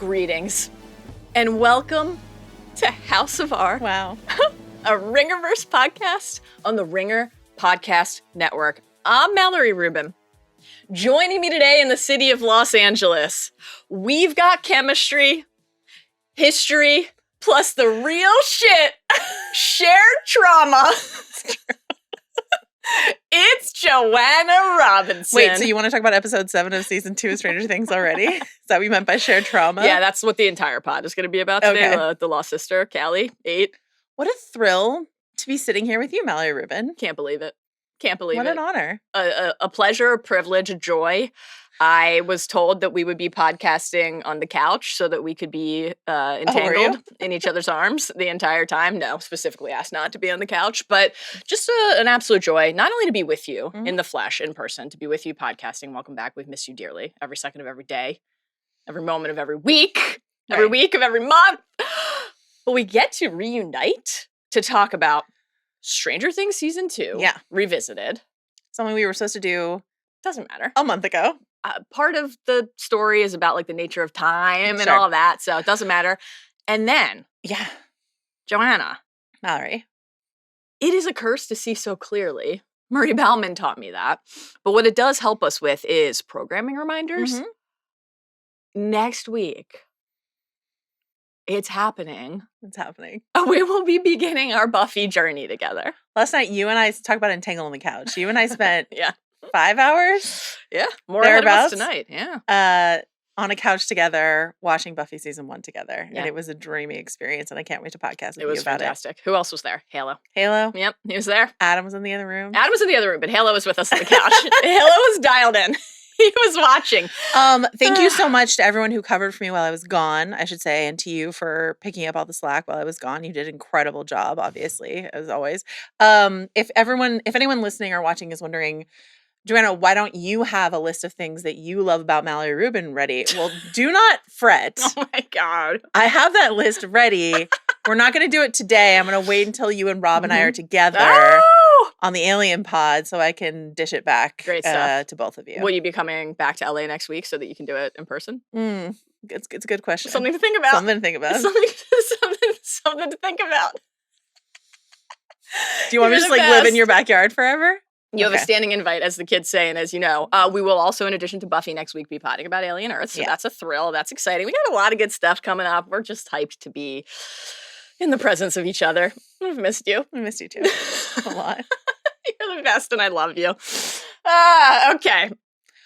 Greetings and welcome to House of R. Wow. A Ringerverse podcast on the Ringer Podcast Network. I'm Mallory Rubin. Joining me today in the city of Los Angeles, we've got chemistry, history, plus the real shit, shared trauma. It's Joanna Robinson. Wait, so you want to talk about episode 7 of season 2 of Stranger Things already? Is that what you meant by shared trauma? Yeah, that's what the entire pod is going to be about today. Okay. The lost sister, Callie, 8. What a thrill to be sitting here with you, Mallory Rubin. Can't believe it. Can't believe What it. an honor. A pleasure, a privilege, a joy. I was told that we would be podcasting on the couch so that we could be entangled in each other's arms the entire time. No, specifically asked not to be on the couch, but just an absolute joy, not only to be with you in the flesh, in person, to be with you podcasting. Welcome back. We've missed you dearly. Every second of every day, every moment of every week, every week of every month. But we get to reunite to talk about Stranger Things Season 2. Yeah. Revisited. Something we were supposed to do Doesn't matter. a month ago. Part of the story is about like the nature of time and Sure. all of that, so it doesn't matter. And then, Yeah. Joanna, Mallory. it is a curse to see so clearly. Murray Bauman taught me that. But what it does help us with is programming reminders. Mhm. Next week, it's happening. What's happening? We will be beginning our Buffy journey together. Last night, you and I talked about Entangle on the couch. You and I spent Yeah. 5 hours Yeah. More ahead of us Thereabouts. tonight. Yeah. on a couch together, watching Buffy season 1 together. Yeah. And it was a dreamy experience, and I can't wait to podcast with It you was about fantastic. Who else was there? Halo. it. Halo. Yep, he was there. Adam was in the other room. Adam was in the other room, but Halo was with us on the couch. Halo was dialed in. He was watching. Thank you so much to everyone who covered for me while I was gone, I should say, and to you for picking up all the slack while I was gone. You did an incredible job, obviously, as always. If anyone listening or watching is wondering, Joanna, why don't you have a list of things that you love about Mallory Rubin ready? Well, do not fret. Oh my God. I have that list ready. We're not going to do it today. I'm going to wait until you and Rob and I are together Oh! on the Alien Pod so I can dish it back Great stuff. to both of you. Will you be coming back to LA next week so that you can do it in person? It's a good question. Something to think about. Something to think about. Something to think about. Do you want me to You're just the live in best. your backyard forever? You have a Okay. standing invite, as the kids say, and as you know, we will also, in addition to Buffy next week, be potting about Alien Earth. So Yeah. that's a thrill. That's exciting. We got a lot of good stuff coming up. We're just hyped to be in the presence of each other. I've missed you. I missed you too. A lot. You're the best, and I love you. Okay. Wait,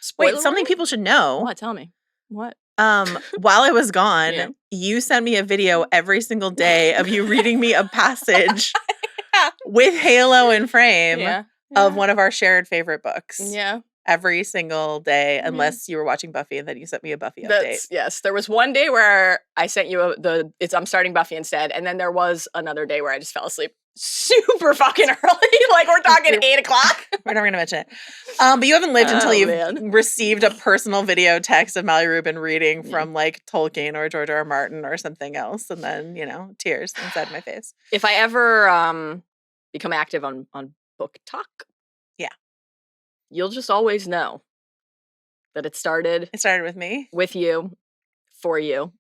Spoiler something warning? people should know. What? Tell me. What? While I was gone, Yeah. you sent me a video every single day of you reading me a passage with Halo in frame Yeah. of one of our shared favorite books. Yeah. Every single day, unless you were watching Buffy and then you sent me a Buffy update. Yes. There was one day where I sent you I'm starting Buffy instead, and then there was another day where I just fell asleep super fucking early. Like we're talking 8 o'clock. We're never going to mention it. But you haven't lived until Oh, you've man. received a personal video text of Mallory Rubin reading from like Tolkien or George R. Martin or something else. And then, tears inside my face. If I ever become active on Book Talk, Yeah. you'll just always know that it started It started with me. with you, for you,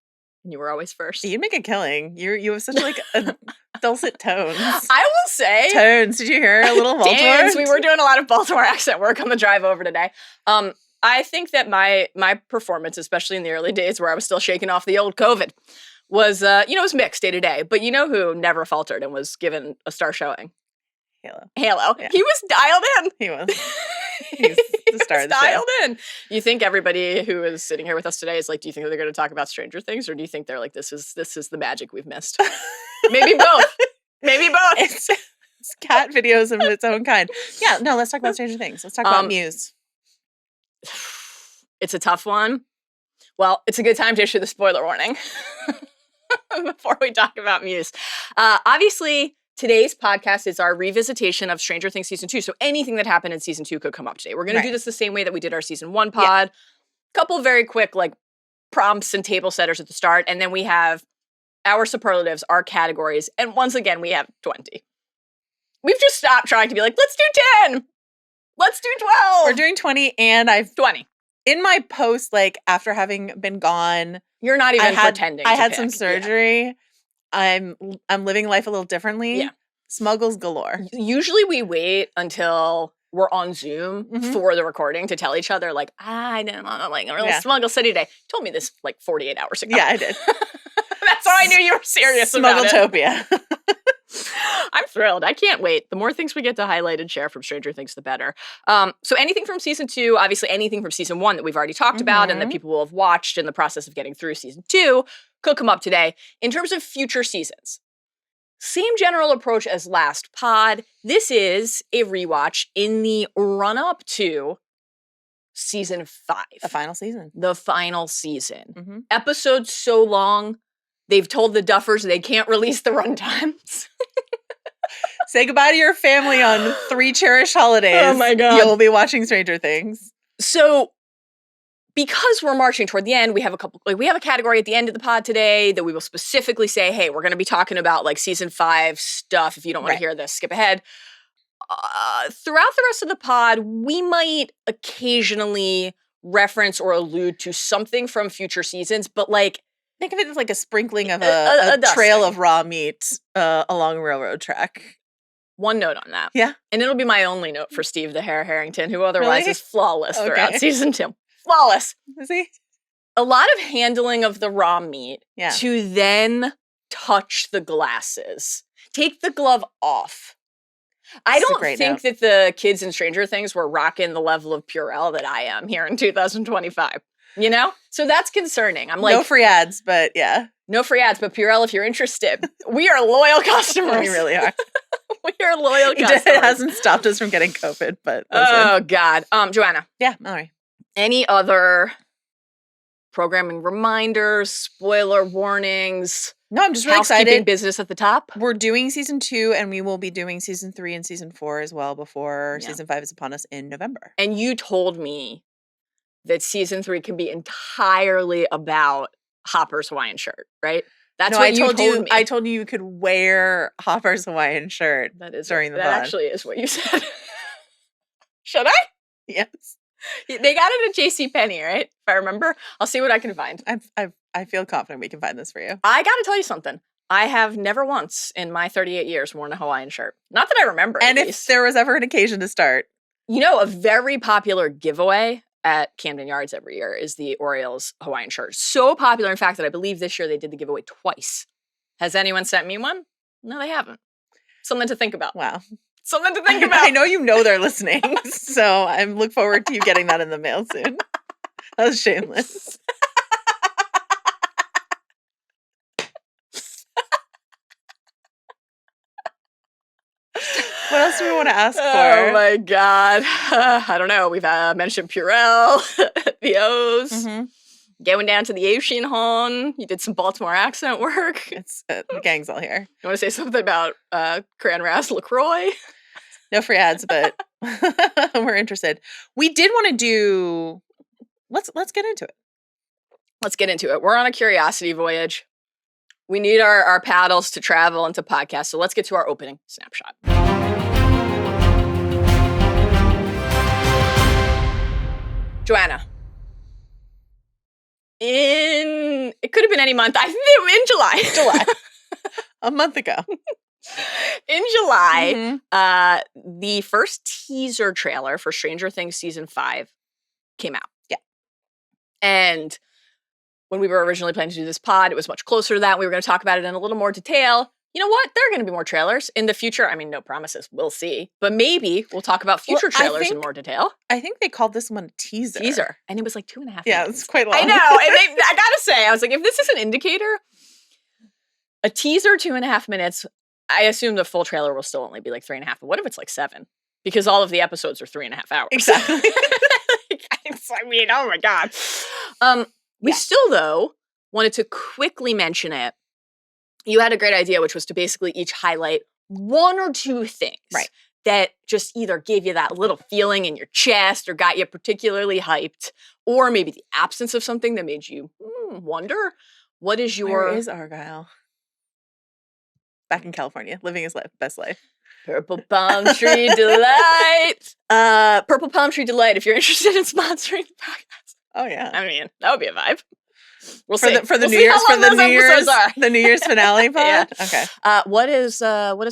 and you were always first. You'd make a killing. You have such like a dulcet tones. I will say, Tones. Did you hear a little Baltimore? Dance. We were doing a lot of Baltimore accent work on the drive over today. I think that my performance, especially in the early days where I was still shaking off the old COVID, was it was mixed day to day. But you know who never faltered and was given a star showing? Halo. Yeah. He was dialed in. He was. He's the star of the show. dialed in. You think everybody who is sitting here with us today is like, do you think they're going to talk about Stranger Things, or do you think they're like, this is the magic we've missed? Maybe both. Maybe both. It's cat videos of its own kind. Yeah, no, let's talk about Stranger Things. Let's talk about Muse. It's a tough one. Well, it's a good time to issue the spoiler warning before we talk about Muse. Obviously, today's podcast is our revisitation of Stranger Things Season 2. So anything that happened in Season 2 could come up today. We're going to do this the same way that we did our Season 1 pod. Couple very quick prompts and table setters at the start. And then we have our superlatives, our categories. And once again, we have 20. We've just stopped trying to be like, let's do 10. Let's do 12. We're doing 20, and I've 20. in my post, after having been gone You're not even pretending. I had some surgery. Yeah. I'm living life a little differently. Yeah. Smuggles galore. Usually we wait until we're on Zoom for the recording to tell each other, like, I don't know, like a real smuggle city day. You told me this like 48 hours ago. Yeah, I did. That's how I knew you were serious about it. Smuggletopia. I'm thrilled. I can't wait. The more things we get to highlight and share from Stranger Things, the better. So anything from season 2, obviously anything from season 1 that we've already talked about and that people will have watched in the process of getting through season 2 could come up today. In terms of future seasons, same general approach as last pod. This is a rewatch in the run-up to season 5. The final season. The final season. Episodes so long, they've told the Duffers they can't release the runtimes. Say goodbye to your family on 3 cherished holidays. Oh my God. You'll be watching Stranger Things. So, because we're marching toward the end, we have a category at the end of the pod today that we will specifically say, hey, we're going to be talking about like season 5 stuff. If you don't want to hear this, skip ahead. Throughout the rest of the pod, we might occasionally reference or allude to something from future seasons, but like, think of it as like a sprinkling of a trail of raw meat along a railroad track. One note on that. Yeah. And it'll be my only note for Steve the Hair Harrington, who otherwise is flawless throughout season 2. Flawless. Is he? A lot of handling of the raw meat to then touch the glasses. Take the glove off. I don't think that the kids in Stranger Things were rocking the level of Purell that I am here in 2025. You know? So that's concerning. I'm like, no free ads, but yeah. No free ads, but Purell, if you're interested, we are loyal customers. We really are. We are loyal customers. It hasn't stopped us from getting COVID, but listen. Oh, God. Joanna. Yeah, all right. Any other programming reminders, spoiler warnings? No, I'm just really excited. Business at the top. We're doing season 2, and we will be doing season 3 and season 4 as well before season 5 is upon us in November. And you told me that season 3 can be entirely about Hopper's Hawaiian shirt, right? That's what you told me. I told you could wear Hopper's Hawaiian shirt during the pod. That actually is what you said. Should I? Yes. They got it at JCPenney, right? If I remember. I'll see what I can find. I feel confident we can find this for you. I gotta tell you something. I have never once in my 38 years worn a Hawaiian shirt. Not that I remember. And if there was ever an occasion to start. You know, a very popular giveaway at Camden Yards every year is the Orioles Hawaiian shirt. So popular, in fact, that I believe this year they did the giveaway twice. Has anyone sent me one? No, they haven't. Something to think about. Wow. Something to think about. I know you know they're listening, so I look forward to you getting that in the mail soon. That was shameless. What else do we want to ask for? Oh my God. I don't know. We've mentioned Purell, the O's, going down to the ocean hon. You did some Baltimore accent work. It's the gang's all here. You want to say something about Cran Ras LaCroix? No free ads, but we're interested. We did want to do. Let's get into it. Let's get into it. We're on a curiosity voyage. We need our paddles to travel and to podcast. So let's get to our opening snapshot. Joanna. It could have been any month. I think in July. July. A month ago. In July, the first teaser trailer for Stranger Things Season 5 came out. Yeah. And when we were originally planning to do this pod, it was much closer to that. We were going to talk about it in a little more detail. You know what? There are going to be more trailers in the future. I mean, no promises. We'll see. But maybe we'll talk about future trailers in more detail. I think they called this one a teaser. And it was like 2.5 minutes. Yeah, it's quite long. I know. And I got to say, I was like, if this is an indicator, a teaser, 2.5 minutes, I assume the full trailer will still only be like 3.5. But what if it's like 7? Because all of the episodes are 3.5 hours. Exactly. I mean, oh my God. We still, though, wanted to quickly mention it. You had a great idea, which was to basically each highlight 1 or 2 things that just either gave you that little feeling in your chest or got you particularly hyped, or maybe the absence of something that made you wonder. What is your... Where is Argyle? Back in California, living his best life. Purple Palm Tree Delight. Purple Palm Tree Delight, if you're interested in sponsoring the podcast. Oh, yeah. I mean, that would be a vibe. We'll see. For the We'll New see Year's how long those episodes are. the New Year's finale pod. Yeah. Okay. What is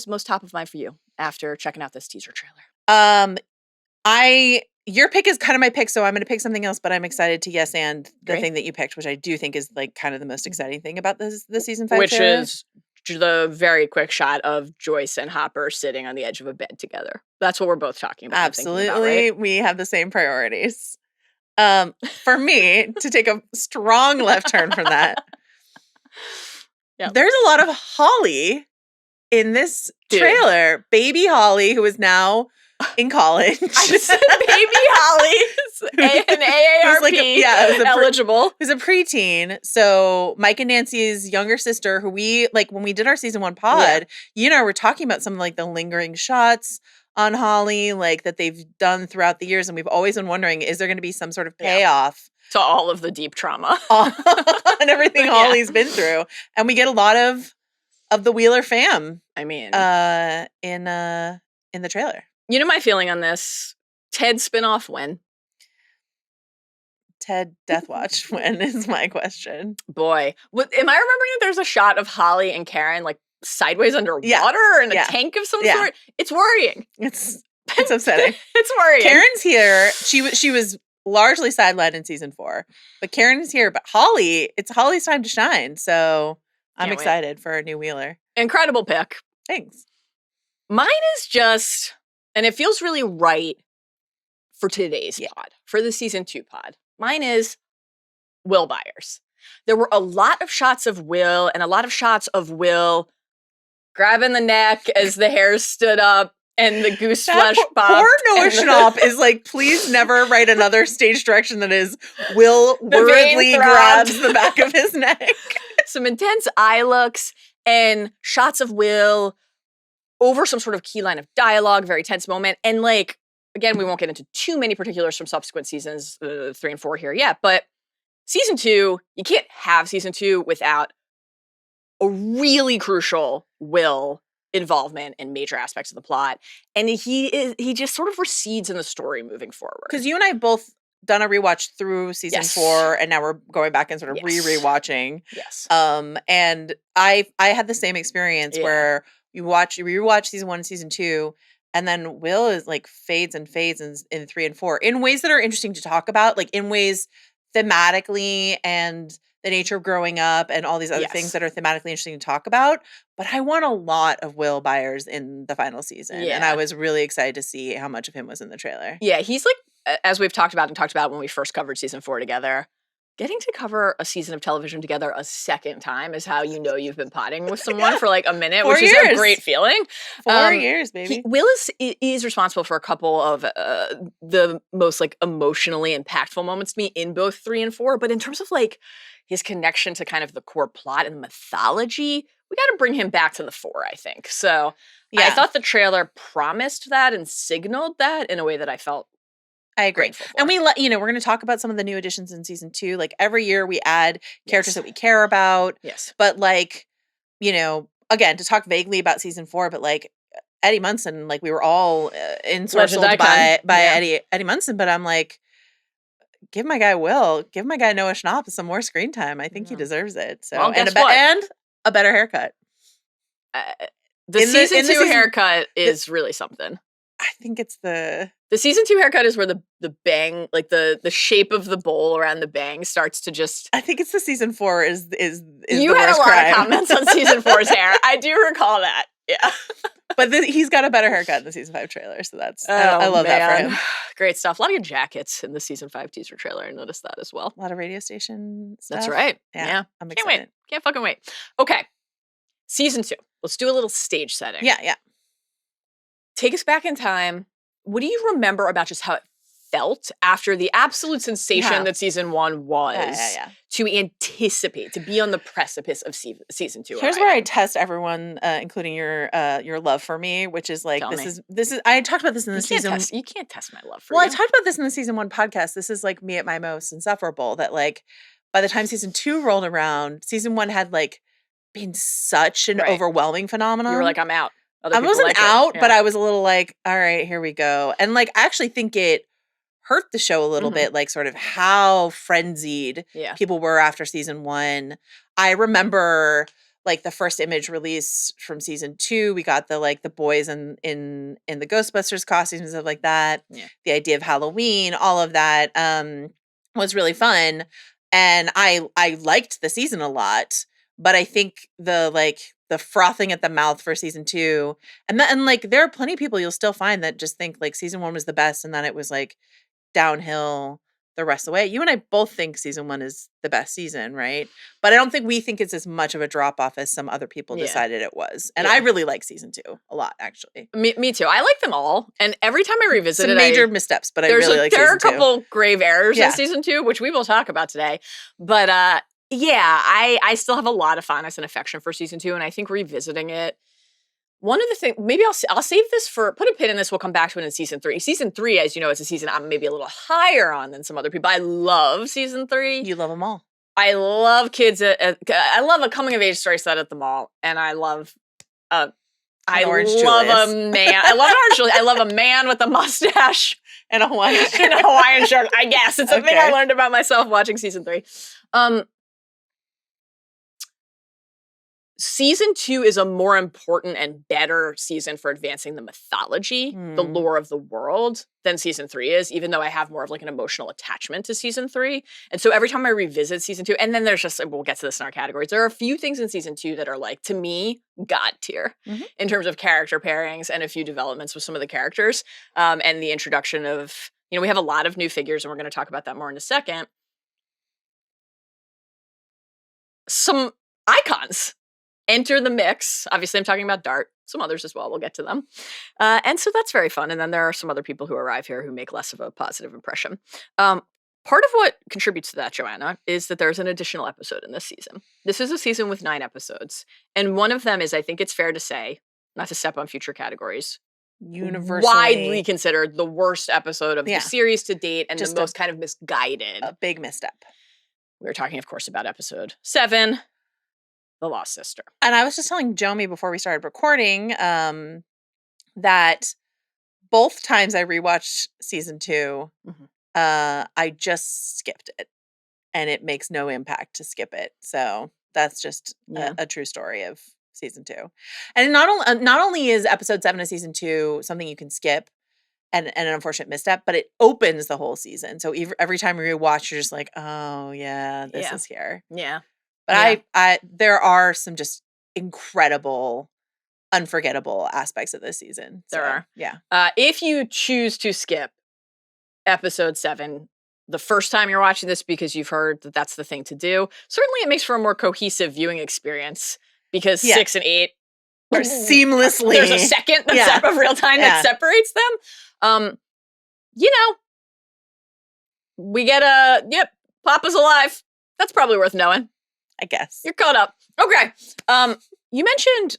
most top of mind for you after checking out this teaser trailer? Your pick is kind of my pick, so I'm going to pick something else, but I'm excited to yes and the Great. thing that you picked, which I do think is like kind of the most exciting thing about this season 5 which trailer. is the very quick shot of Joyce and Hopper sitting on the edge of a bed together. That's what we're both talking about. Absolutely. About, right? We have the same priorities. For me, to take a strong left turn from that, there's a lot of Holly in this trailer. Baby Holly, who is now in college. I said baby Holly, an AARP eligible. Who's a preteen. So Mike and Nancy's younger sister, who we, like, when we did our season 1 pod, you and I were talking about some, like, the lingering shots on Holly, like, that they've done throughout the years. And we've always been wondering, is there going to be some sort of payoff to all of the deep trauma and everything Holly's been through? And we get a lot of the Wheeler fam. I mean, in the trailer. You know my feeling on this? Ted spinoff when? Ted Death Watch when is my question. Boy. Am I remembering that there's a shot of Holly and Karen like sideways underwater in a tank of some sort? It's worrying. It's upsetting. It's worrying. Karen's here. She was largely sidelined in season 4. But Karen's here. But it's Holly's time to shine. So I'm excited for a new Wheeler. Incredible pick. Thanks. Mine is just... And it feels really right for today's pod, for the season 2 pod. Mine is Will Byers. There were a lot of shots of Will and a lot of shots of Will grabbing the neck as the hair stood up and the goose flesh popped. Poor Noah Schnapp is like, please never write another stage direction that is Will worriedly grabs the back of his neck. Some intense eye looks and shots of Will over some sort of key line of dialogue, very tense moment. And like, again, we won't get into too many particulars from subsequent seasons, 3 and 4 here yet, but season 2, you can't have season 2 without a really crucial Will involvement in major aspects of the plot. And he just sort of recedes in the story moving forward. Because you and I both done a rewatch through season 4, and now we're going back and sort of rewatching. Yes. And I had the same experience where you rewatch season 1 and season 2, and then Will is like fades in 3 and 4 in ways that are interesting to talk about, like in ways thematically and the nature of growing up and all these other things that are thematically interesting to talk about. But I want a lot of Will Byers in the final season. And I was really excited to see how much of him was in the trailer. Yeah, he's like, as we've talked about when we first covered season 4 together, getting to cover a season of television together a second time is how you know you've been potting with someone for like a minute, which is a great feeling. 4 years, baby. Will is responsible for a couple of the most like emotionally impactful moments to me in both 3 and 4. But in terms of like his connection to kind of the core plot and mythology, we got to bring him back to the 4, I think. So I thought the trailer promised that and signaled that in a way that I felt I agree. And we're going to talk about some of the new additions in season 2. Like every year we add characters that we care about. Yes. But like, again, to talk vaguely about season 4, but like Eddie Munson, like we were all ensorcelled by Eddie Munson. But I'm like, give my guy Noah Schnapp some more screen time. I think he deserves it. So well, and a better haircut. The season 2 haircut is really something. I think it's the season 2 haircut is where the bang, like the shape of the bowl around the bang starts to just. I think it's the season 4 is you the had worst a lot crime. of comments on season 4's hair. I do recall that. Yeah. But he's got a better haircut in the season 5 trailer, so that's I love that for him. Great stuff. A lot of good jackets in the season 5 teaser trailer. I noticed that as well. A lot of radio station stuff. That's right. Yeah. I'm Can't excited. wait. Can't fucking wait. Okay. Season 2. Let's do a little stage setting. Yeah. Take us back in time. What do you remember about just how it felt after the absolute sensation that season 1 was to anticipate, to be on the precipice of season 2? Here's where I test everyone, including your love for me, which is like, this is, I talked about this in the season. You can't test my love for you. Well, I talked about this in the season 1 podcast. This is like me at my most insufferable, that like, by the time season 2 rolled around, season 1 had like been such an overwhelming phenomenon. You were like, I'm out. I wasn't out, but I was a little like, all right, here we go. And like, I actually think it hurt the show a little bit, like sort of how frenzied people were after season 1. I remember like the first image release from season 2, we got the like the boys in the Ghostbusters costumes and stuff like that. Yeah. The idea of Halloween, all of that was really fun. And I liked the season a lot, but I think the frothing at the mouth for season 2, and like there are plenty of people you'll still find that just think like season 1 was the best and then it was like downhill the rest of the way. You and I both think season 1 is the best season, right? But I don't think we think it's as much of a drop off as some other people decided it was. And I really like season 2 a lot, actually. Me too. I like them all. And every time I revisit some major missteps, but I really like there season 2. There are a couple grave errors in season 2, which we will talk about today. But I still have a lot of fondness and affection for season 2. And I think revisiting it, one of the things, maybe I'll save this for, put a pin in this, we'll come back to it in season 3. Season 3, as you know, it's a season I'm maybe a little higher on than some other people. I love season 3. You love them all. I love kids, I love a coming of age story set at the mall. And I love, I love a man. I love an orange Julius. I love a man with a mustache and a Hawaiian shirt. And a Hawaiian shirt, I guess. It's a thing I learned about myself watching season 3. Season 2 is a more important and better season for advancing the mythology, the lore of the world, than season 3 is, even though I have more of like an emotional attachment to season 3. And so every time I revisit season 2, and then there's just, we'll get to this in our categories, there are a few things in season 2 that are like, to me, God tier in terms of character pairings and a few developments with some of the characters and the introduction of, we have a lot of new figures and we're going to talk about that more in a second. Some icons enter the mix. Obviously, I'm talking about Dart. Some others as well. We'll get to them. And so that's very fun. And then there are some other people who arrive here who make less of a positive impression. Part of what contributes to that, Joanna, is that there's an additional episode in this season. This is a season with 9 episodes. And one of them is, I think it's fair to say, not to step on future categories, universally widely considered the worst episode of the series to date and just the most kind of misguided. A big misstep. We're talking, of course, about episode 7, The Lost Sister. And I was just telling Jomi before we started recording that both times I rewatched season 2, I just skipped it. And it makes no impact to skip it. So that's just a true story of season 2. And not only is episode 7 of season 2 something you can skip and an unfortunate misstep, but it opens the whole season. So every time you rewatch, you're just like, oh yeah, this is here. Yeah. But I there are some just incredible, unforgettable aspects of this season. There are. Yeah. If you choose to skip episode 7 the first time you're watching this because you've heard that that's the thing to do, certainly it makes for a more cohesive viewing experience because 6 and 8 are seamlessly. There's a second of real time that separates them. We get Papa's alive. That's probably worth knowing. I guess. You're caught up. Okay. You mentioned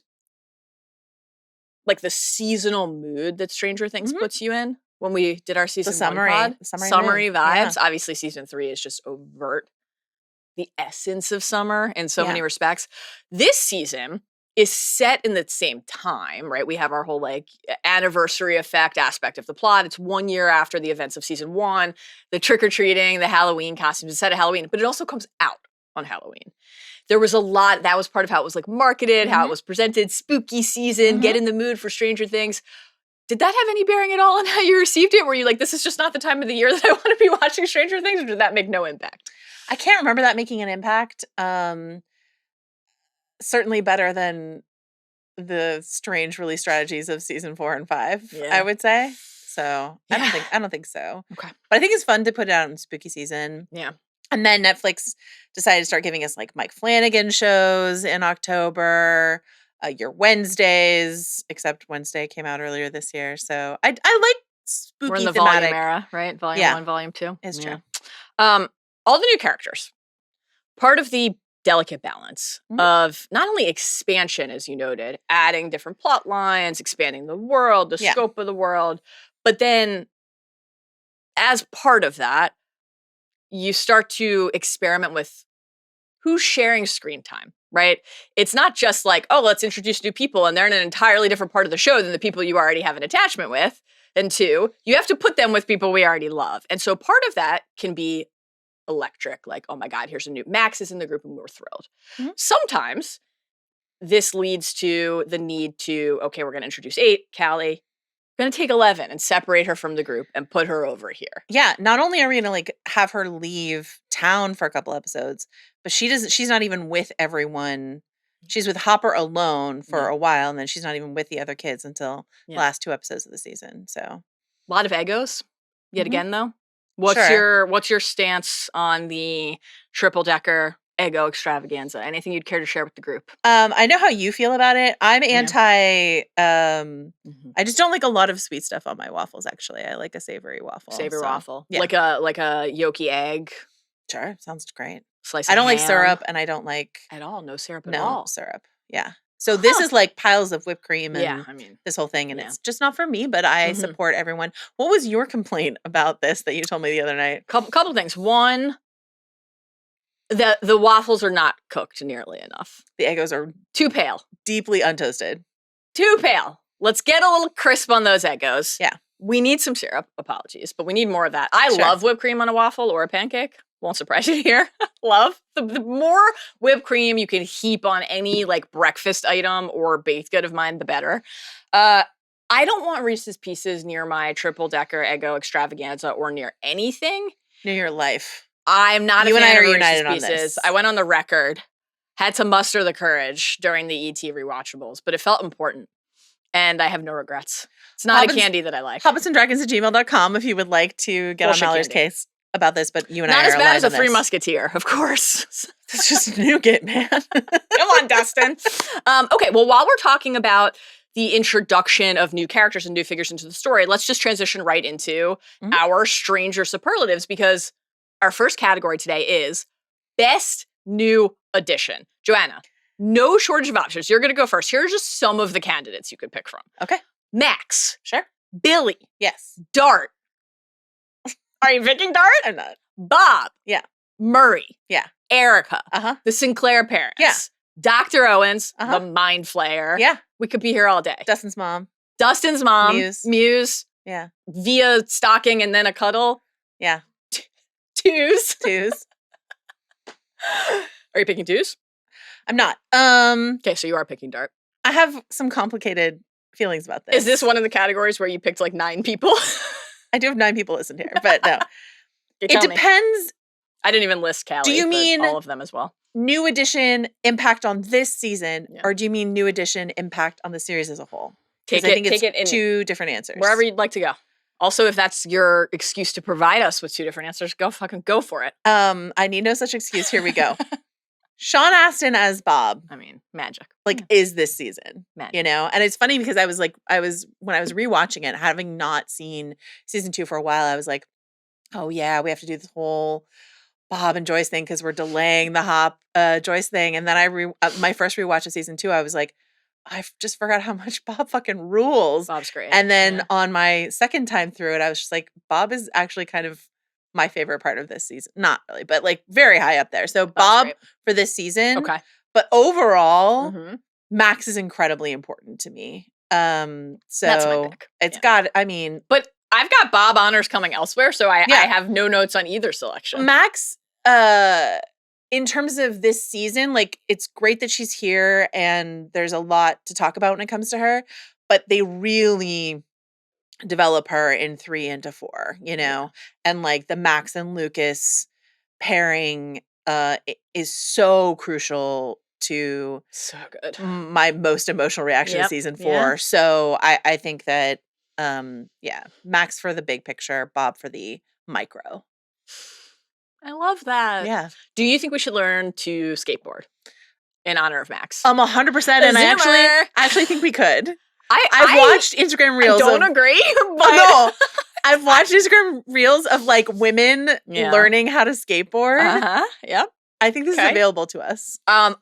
like the seasonal mood that Stranger Things puts you in when we did our season 1 pod. Summary vibes. Yeah. Obviously, season 3 is just overt. The essence of summer in so many respects. This season is set in the same time, right? We have our whole like anniversary effect aspect of the plot. It's 1 year after the events of season 1, the trick-or-treating, the Halloween costumes, it's set at Halloween, but it also comes out on Halloween. There was a lot, that was part of how it was like marketed, how it was presented, spooky season, get in the mood for Stranger Things. Did that have any bearing at all on how you received it? Were you like, this is just not the time of the year that I want to be watching Stranger Things, or did that make no impact? I can't remember that making an impact. Certainly better than the strange release strategies of season 4 and 5, I would say. So I don't think so. Okay. But I think it's fun to put it out in spooky season. Yeah. And then Netflix decided to start giving us like Mike Flanagan shows in October, your Wednesdays, except Wednesday came out earlier this year. So I like spooky We're in the thematic. volume era, right? Volume 1, volume 2. It's true. All the new characters. Part of the delicate balance of not only expansion, as you noted, adding different plot lines, expanding the world, the scope of the world, but then as part of that, you start to experiment with who's sharing screen time, right? It's not just like, oh, let's introduce new people and they're in an entirely different part of the show than the people you already have an attachment with. And 2, you have to put them with people we already love. And so part of that can be electric, like, oh my God, here's a new Max is in the group and we're thrilled. Mhm. Sometimes this leads to the need to, okay, we're going to introduce 8, Callie. We're going to take 11 and separate her from the group and put her over here. Yeah, not only are we going to like have her leave town for a couple episodes, but she's not even with everyone. She's with Hopper alone for a while, and then she's not even with the other kids until the last 2 episodes of the season. So a lot of egos yet again, though. Sure. What's your stance on the triple decker Eggo extravaganza? Anything you'd care to share with the group? I know how you feel about it. I'm anti I just don't like a lot of sweet stuff on my waffles, actually. I like a savory waffle. Savory waffle. Yeah. Like a yolky egg. Sure. Sounds great. Slice I don't of like ham. syrup, and I don't like at all. No syrup at all. No syrup. Yeah. So this is like piles of whipped cream and I mean, this whole thing, and it's just not for me, but I support everyone. What was your complaint about this that you told me the other night? Couple things. One, the waffles are not cooked nearly enough. The Eggos are too pale. Deeply untoasted. Too pale. Let's get a little crisp on those Eggos. Yeah. We need some syrup. Apologies, but we need more of that. I love whipped cream on a waffle or a pancake. Won't surprise you here. Love. The more whipped cream you can heap on any like breakfast item or baked good of mine, the better. I don't want Reese's Pieces near my triple decker Eggo extravaganza or near anything. Near your life. I'm not you a fan and I of are Reese's united Pieces. On this. I went on the record, had to muster the courage during the ET rewatchables, but it felt important. And I have no regrets. It's not a candy that I like. hobbitsanddragons@gmail.com if you would like to get on Mallory's case about this, but you and I are not as bad as a this. Three Musketeer, of course. It's just nougat, man. Come on, Dustin. Okay, well, while we're talking about the introduction of new characters and new figures into the story, let's just transition right into our stranger superlatives, because our first category today is Best New Addition. Joanna, no shortage of options. You're going to go first. Here are just some of the candidates you could pick from. Okay. Max. Sure. Billy. Yes. Dart. Are you picking Dart? I'm not. Bob. Yeah. Murray. Yeah. Erica. Uh-huh. The Sinclair parents. Yeah. Dr. Owens. The Mind Flayer. Yeah. We could be here all day. Dustin's mom. Muse. Yeah. Via stalking and then a cuddle. Yeah. Twos. Are you picking twos? I'm not. Okay, so you are picking Dart. I have some complicated feelings about this. Is this one of the categories where you picked like 9 people? I do have 9 people listened here, but no. It depends. I didn't even list Callie. Do you mean all of them as well? New edition impact on this season, or do you mean new edition impact on the series as a whole? I think it's 2 different answers. Wherever you'd like to go. Also, if that's your excuse to provide us with 2 different answers, go for it. I need no such excuse. Here we go. Sean Astin as Bob. I mean, magic. Like, is this season. Magic. You know? And it's funny because when I was rewatching it, having not seen season 2 for a while, I was like, oh yeah, we have to do this whole Bob and Joyce thing because we're delaying the Joyce thing. And then my first rewatch of season 2, I was like, I just forgot how much Bob fucking rules. Bob's great. And then on my second time through it, I was just like, Bob is actually kind of my favorite part of this season. Not really, but like very high up there. So Bob for this season. Okay. But overall, Max is incredibly important to me. So that's my pick. It's got, I mean. But I've got Bob honors coming elsewhere, so I have no notes on either selection. Max, in terms of this season, like, it's great that she's here and there's a lot to talk about when it comes to her, but they really develop her in 3 into 4, you know? And like the Max and Lucas pairing is so crucial to my most emotional reaction to season 4. Yeah. So I think that, Max for the big picture, Bob for the micro. I love that. Yeah. Do you think we should learn to skateboard in honor of Max? 100%. And I actually think we could. I've watched Instagram reels. I don't agree, but no, I've watched Instagram reels of like women learning how to skateboard. Yep. I think this is available to us. I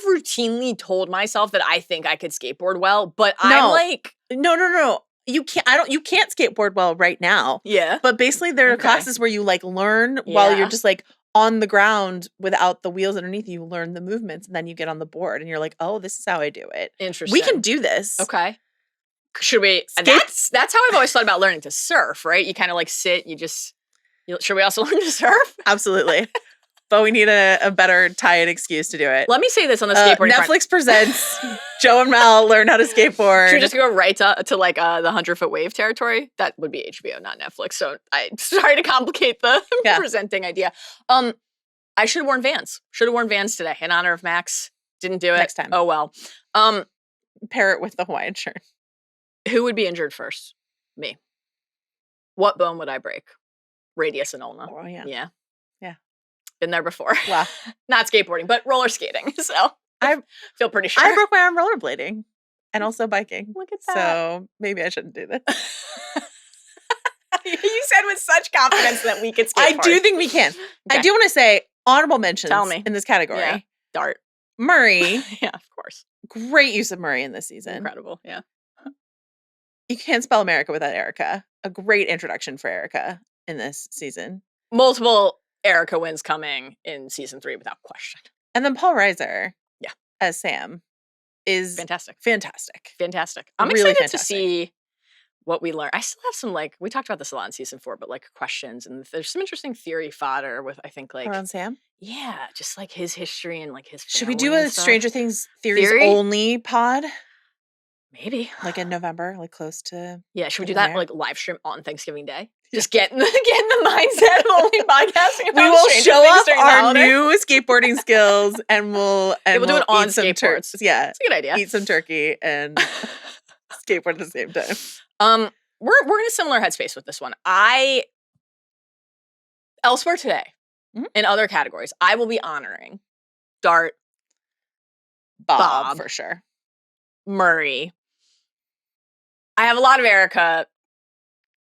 have routinely told myself that I think I could skateboard well, but I'm like, no. You can't. You can't skateboard well right now. Yeah. But basically, there are classes where you like learn while you're just like on the ground without the wheels underneath you. You learn the movements, and then you get on the board, and you're like, "Oh, this is how I do it." Interesting. We can do this. Okay. Should we? That's how I've always thought about learning to surf, right? You kind of like sit, should we also learn to surf? Absolutely. But we need a better tie-in excuse to do it. Let me say this on the skateboarding Netflix presents Joe and Mel learn how to skateboard. Should we just go right to like the 100-foot wave territory? That would be HBO, not Netflix. So I sorry to complicate the presenting idea. I should have worn Vans. Should have worn Vans today in honor of Max. Didn't do it. Next time. Oh well. Pair it with the Hawaiian shirt. Who would be injured first? Me. What bone would I break? Radius and ulna. Oh yeah. Yeah. Yeah. Been there before. Wow. Not skateboarding, but roller skating. So I feel pretty sure. I broke my arm rollerblading and also biking. Look at that. So maybe I shouldn't do this. You said with such confidence that we could skateboard. I do think we can. Okay. I do want to say honorable mentions in this category. Yeah. Dart. Murray. Yeah, of course. Great use of Murray in this season. Incredible. Yeah. You can't spell America without Erica. A great introduction for Erica in this season. Multiple Erica wins coming in season 3 without question. And then Paul Reiser, yeah, as Sam, is fantastic. I'm really excited to see what we learn. I still have some we talked about this a lot in season 4, but questions, and there's some interesting theory fodder with I think around Sam. Yeah, just his history and his. Should we do a Stranger Things theories only pod? Maybe in November, close to. Yeah, should we do that live stream on Thanksgiving Day? Just getting the mindset of only podcasting. We will show off our new skateboarding skills, and we'll do it on skateboards. Yeah, it's a good idea. Eat some turkey and skateboard at the same time. We're in a similar headspace with this one. Elsewhere today, in other categories, I will be honoring Dart, Bob for sure, Murray. I have a lot of Erica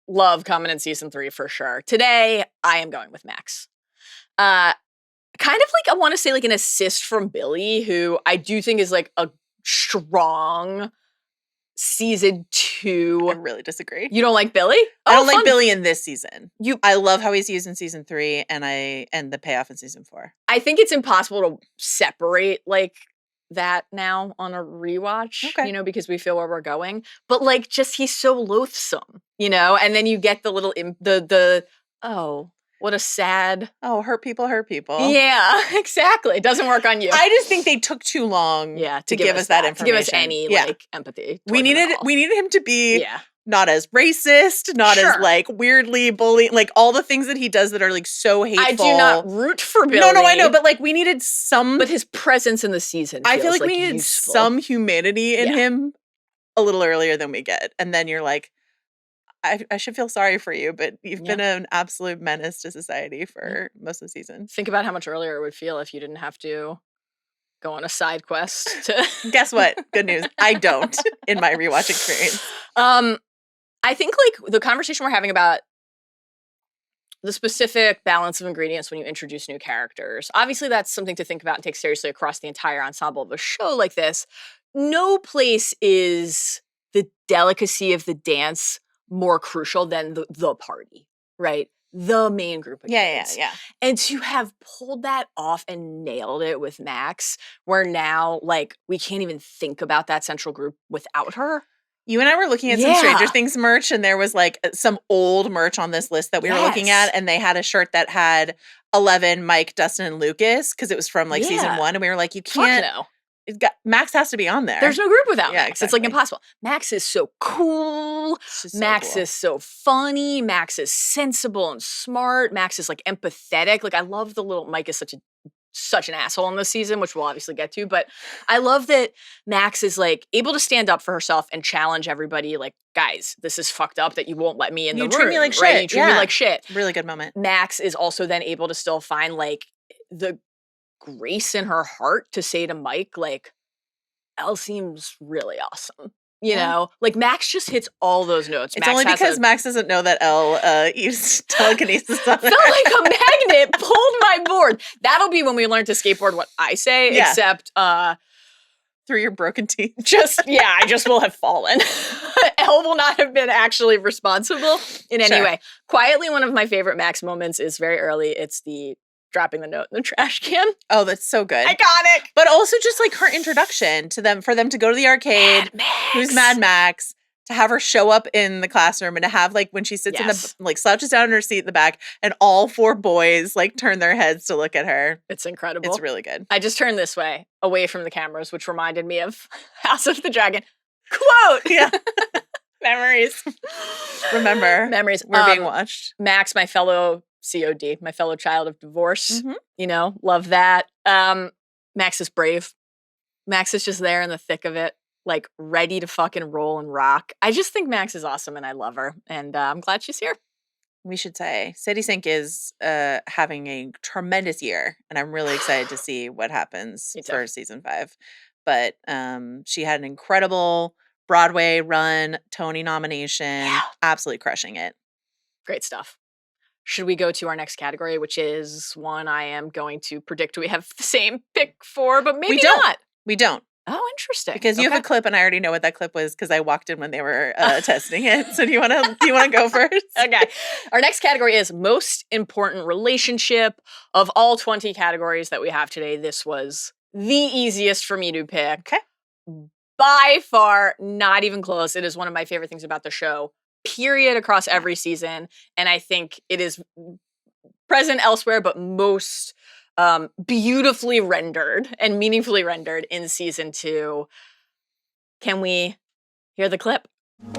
love coming in season 3 for sure. Today, I am going with Max. Kind of I want to say an assist from Billy, who I do think is a strong season 2. I really disagree. You don't like Billy? I don't like Billy in this season. I love how he's used in season 3 and the payoff in season 4. I think it's impossible to separate that now on a rewatch, because we feel where we're going. But just he's so loathsome, and then you get the little what a sad hurt people. Yeah, exactly. It doesn't work on you. I just think they took too long to give us that information. To give us any empathy. We needed him to be not as racist, not as weirdly bullying, all the things that he does that are so hateful. I do not root for Billy. No, I know, but we needed some. But his presence in the season, I feel we needed useful. Some humanity in him a little earlier than we get, and then you're I should feel sorry for you, but you've been an absolute menace to society for most of the season. Think about how much earlier it would feel if you didn't have to go on a side quest to. Guess what? Good news. I don't in my rewatch experience. I think the conversation we're having about the specific balance of ingredients when you introduce new characters, obviously that's something to think about and take seriously across the entire ensemble of a show like this. No place is the delicacy of the dance more crucial than the party, right? The main group of kids. Yeah. And to have pulled that off and nailed it with Max, where now we can't even think about that central group without her. You and I were looking at some Stranger Things merch, and there was some old merch on this list that we were looking at, and they had a shirt that had 11, Mike, Dustin, and Lucas, because it was from season 1, and we were you can't. Fuck no. Max has to be on there. There's no group without Max. Exactly. It's impossible. Max is so cool. Max is so funny. Max is sensible and smart. Max is empathetic. I love the little Mike is such an asshole in this season, which we'll obviously get to, but I love that Max is able to stand up for herself and challenge everybody. Guys, this is fucked up that you won't let me in the room. You treat me like shit. Right? You treat me like shit. Really good moment. Max is also then able to still find the grace in her heart to say to Mike, Elle seems really awesome. You know, Max just hits all those notes. It's Max only because Max doesn't know that Elle used telekinesis on her. Felt like a magnet pulled my board. That'll be when we learn to skateboard what I say, except through your broken teeth. I just will have fallen. Elle will not have been actually responsible in any way. Quietly, one of my favorite Max moments is very early. It's the dropping the note in the trash can. Oh, that's so good. Iconic. But also just her introduction to them, for them to go to the arcade. Mad Max. Who's Mad Max? to have her show up in the classroom and to have like when she sits in the like slouches down in her seat in the back and all 4 boys like turn their heads to look at her. It's incredible. It's really good. I just turned this way, away from the cameras, which reminded me of House of the Dragon. Quote! Yeah. Memories. Remember. Memories. We're being watched. Max, my fellow COD, my fellow child of divorce. You know, love that. Max is brave. Max is just there in the thick of it, like ready to fucking roll and rock. I just think Max is awesome and I love her. And I'm glad she's here. We should say City Sink is having a tremendous year. And I'm really excited to see what happens for season 5. But she had an incredible Broadway run, Tony nomination, absolutely crushing it. Great stuff. Should we go to our next category, which is one I am going to predict we have the same pick for, but maybe not. We don't. Oh, interesting. Because you have a clip, and I already know what that clip was because I walked in when they were testing it. So do you want to go first? Okay. Our next category is most important relationship. Of all 20 categories that we have today, this was the easiest for me to pick. Okay. By far, not even close. It is one of my favorite things about the show, period, across every season. And I think it is present elsewhere, but most beautifully rendered and meaningfully rendered in season 2. Can we hear the clip?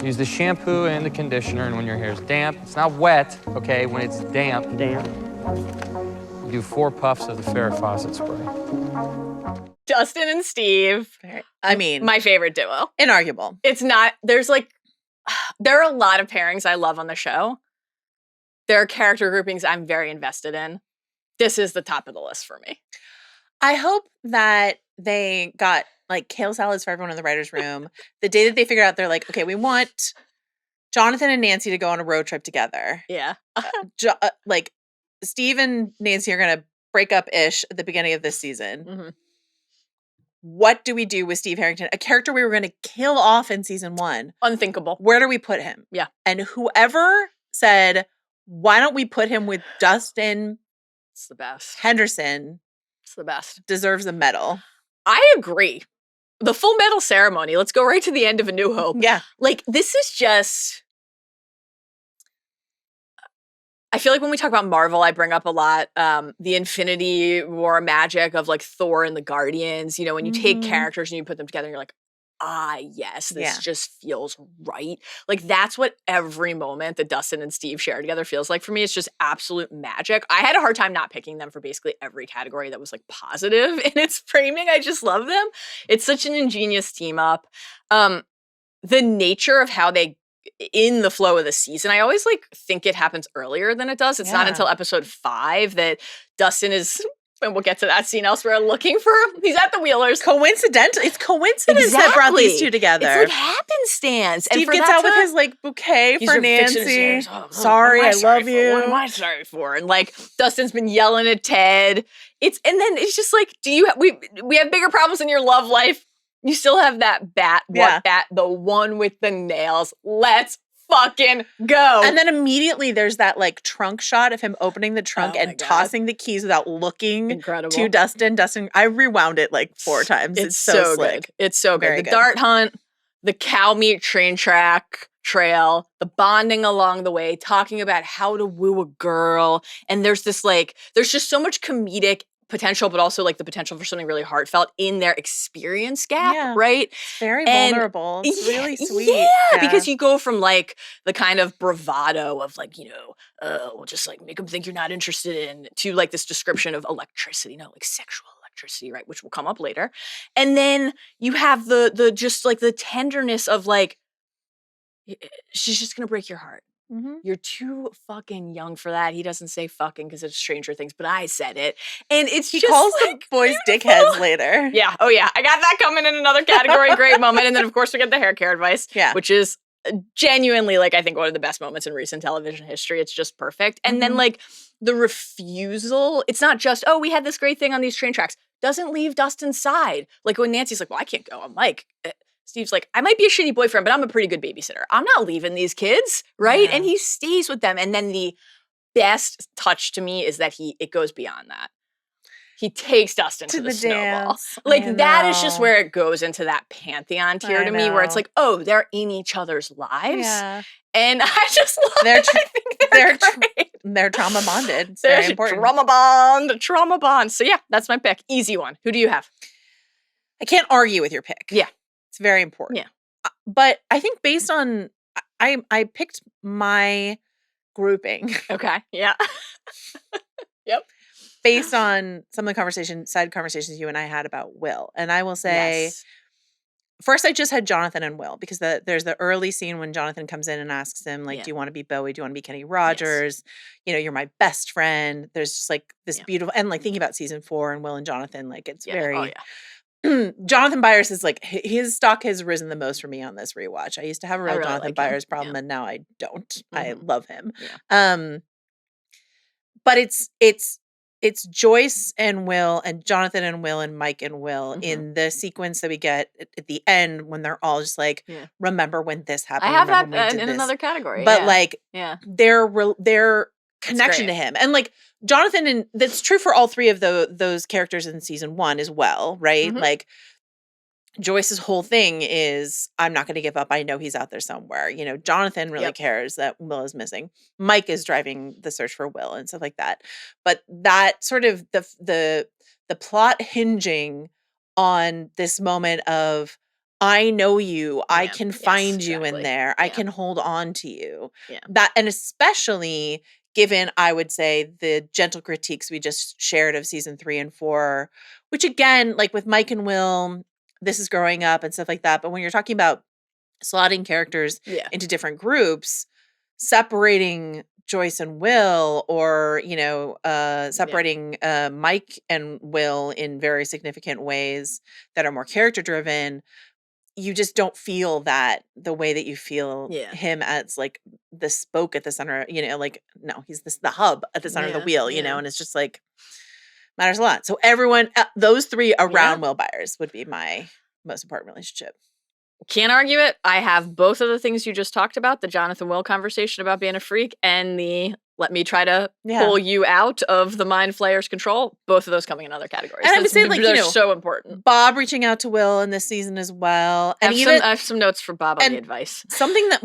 Use the shampoo and the conditioner, and when your hair is damp, it's not wet, okay? When it's damp, you do 4 puffs of the Farrah Fawcett spray. Justin and Steve. I mean, my favorite duo. Inarguable. It's not, there are a lot of pairings I love on the show. There are character groupings I'm very invested in. This is the top of the list for me. I hope that they got like kale salads for everyone in the writer's room. The day that they figured out, they're like, okay, we want Jonathan and Nancy to go on a road trip together. Yeah. Like Steve and Nancy are going to break up-ish at the beginning of this season. What do we do with Steve Harrington? A character we were going to kill off in season 1. Unthinkable. Where do we put him? Yeah. And whoever said, why don't we put him with Dustin It's the best. Henderson. It's the best. Deserves a medal. I agree. The full medal ceremony. Let's go right to the end of A New Hope. Yeah. Like, this is just... I feel like when we talk about Marvel, I bring up a lot the Infinity War magic of like Thor and the Guardians. You know, when you take characters and you put them together and you're like, yes, this just feels right. Like, that's what every moment that Dustin and Steve share together feels like for me. It's just absolute magic. I had a hard time not picking them for basically every category that was like positive in its framing. I just love them. It's such an ingenious team up. The nature of how they, in the flow of the season, I always like think it happens earlier than it does. It's not until episode 5 that Dustin is, and we'll get to that scene elsewhere, looking for him. He's at the Wheelers. Coincidental. It's coincidence that brought these two together. It's like happenstance. Steve gets out with his like bouquet for Nancy. Sorry, I love you. What am I sorry for? And like Dustin's been yelling at Ted. And then it's just like, we have bigger problems in your love life. You still have that bat. What bat? The one with the nails. Let's fucking go. And then immediately there's that like trunk shot of him opening the trunk and tossing the keys without looking to Dustin. I rewound it like 4 times. It's so slick. Good. It's so good. Very The dart hunt, the cow meat train trail, the bonding along the way, talking about how to woo a girl. And there's this like, there's just so much comedic potential, but also like the potential for something really heartfelt in their experience gap, right? Very vulnerable. It's really sweet. Yeah, because you go from like the kind of bravado of like, we'll just like make them think you're not interested in, to like this description of electricity, like sexual electricity, right? Which will come up later. And then you have the just like the tenderness of like, she's just gonna break your heart. You're too fucking young for that. He doesn't say fucking because it's Stranger Things, but I said it. And he just calls like, the boys dickheads later. Yeah. Oh yeah. I got that coming in another category. Great moment. And then of course we get the hair care advice, which is genuinely like I think one of the best moments in recent television history. It's just perfect. And then like the refusal, it's not just, we had this great thing on these train tracks. Doesn't leave Dustin's side. Like when Nancy's like, well, I can't go. I'm like, Steve's like, I might be a shitty boyfriend, but I'm a pretty good babysitter. I'm not leaving these kids, right? And he stays with them. And then the best touch to me is that it goes beyond that. He takes Dustin to the snowball. dance. Like, that is just where it goes into that pantheon tier to me, where it's know. like, oh, they're in each other's lives. Yeah. And I just love They're it. I think they're great. They're trauma bonded. It's There's very important. Trauma bond. So yeah, that's my pick. Easy one. Who do you have? I can't argue with your pick. Yeah. It's very important. Yeah. But I think based on, I picked my grouping. Okay. Yeah. Yep. Based on some of the side conversations you and I had about Will. And I will say, Yes. first I just had Jonathan and Will, because there's the early scene when Jonathan comes in and asks him, like, Yeah. do you want to be Bowie? Do you want to be Kenny Rogers? You know, you're my best friend. There's just like this beautiful, and like thinking about season 4 and Will and Jonathan, like it's very, Oh, yeah. Jonathan Byers is like, his stock has risen the most for me on this rewatch. I used to have a real really Jonathan like him. Byers problem, Yeah. and now I don't. Mm-hmm. I love him. Yeah. But it's Joyce and Will and Jonathan and Will and Mike and Will in the sequence that we get at the end when they're all just like, remember when this happened. I have remember that when we in did this. another category. But yeah. like, their connection great. to him, and like Jonathan, and that's true for all three of those characters in season 1 as well, right? Mhm. Like Joyce's whole thing is, I'm not going to give up. I know he's out there somewhere. You know, Jonathan really cares that Will is missing. Mike is driving the search for Will and stuff like that. But that sort of the plot hinging on this moment of, I know you, I can find you in there. I can hold on to you. Yeah. That, and especially given, I would say, the gentle critiques we just shared of season 3 and 4, which again, like with Mike and Will, this is growing up and stuff like that. But when you're talking about slotting characters into different groups, separating Joyce and Will, or, you know, separating Mike and Will in very significant ways that are more character driven, you just don't feel that the way that you feel him as like the spoke at the center, you know, like, no, he's the hub at the center of the wheel, you know, and it's just like, matters a lot. So everyone, those three around Will Byers would be my most important relationship. Can't argue it. I have both of the things you just talked about, the Jonathan Will conversation about being a freak, and the let me try to pull you out of the mind flayer's control. Both of those coming in other categories. And I would say, like, they're so important. Bob reaching out to Will in this season as well. And I have some notes for Bob on the advice. Something that,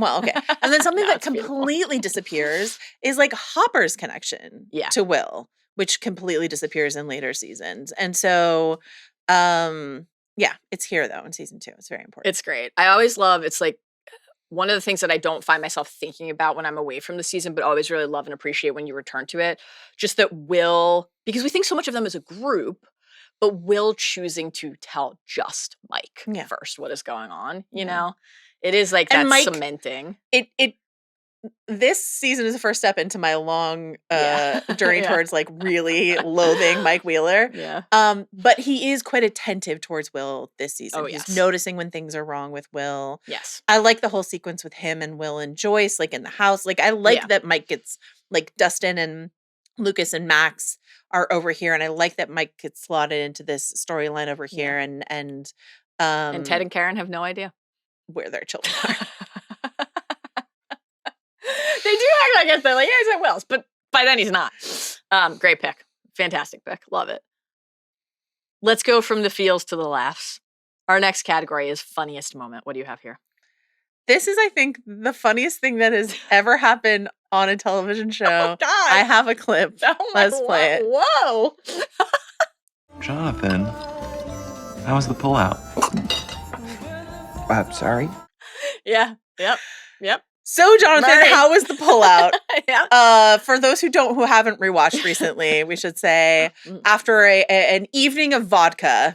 and then something that completely disappears is like Hopper's connection to Will, which completely disappears in later seasons. And so, it's here though in season 2. It's very important. It's great. I always love, it's like one of the things that I don't find myself thinking about when I'm away from the season, but always really love and appreciate when you return to it. Just that Will, because we think so much of them as a group, but Will choosing to tell just Mike first what is going on, you know? It is like that Mike, cementing. This season is the first step into my long journey towards like really loathing Mike Wheeler. But he is quite attentive towards Will this season. He's noticing when things are wrong with Will. Yes. I like the whole sequence with him and Will and Joyce, like in the house. Like I like that Mike gets, like Dustin and Lucas and Max are over here, and I like that Mike gets slotted into this storyline over here, and Ted and Karen have no idea where their children are. They do act like it. They're like, yeah, he's at Will's, but by then he's not. Great pick. Fantastic pick. Love it. Let's go from the feels to the laughs. Our next category is funniest moment. What do you have here? This is, I think, the funniest thing that has ever happened on a television show. Oh, God. I have a clip. Let's play it. Whoa. Jonathan, how was the pullout? I'm sorry. Yeah. Yep. So, Jonathan, Murray. how was the pullout? For those who haven't rewatched recently, we should say, after an evening of vodka,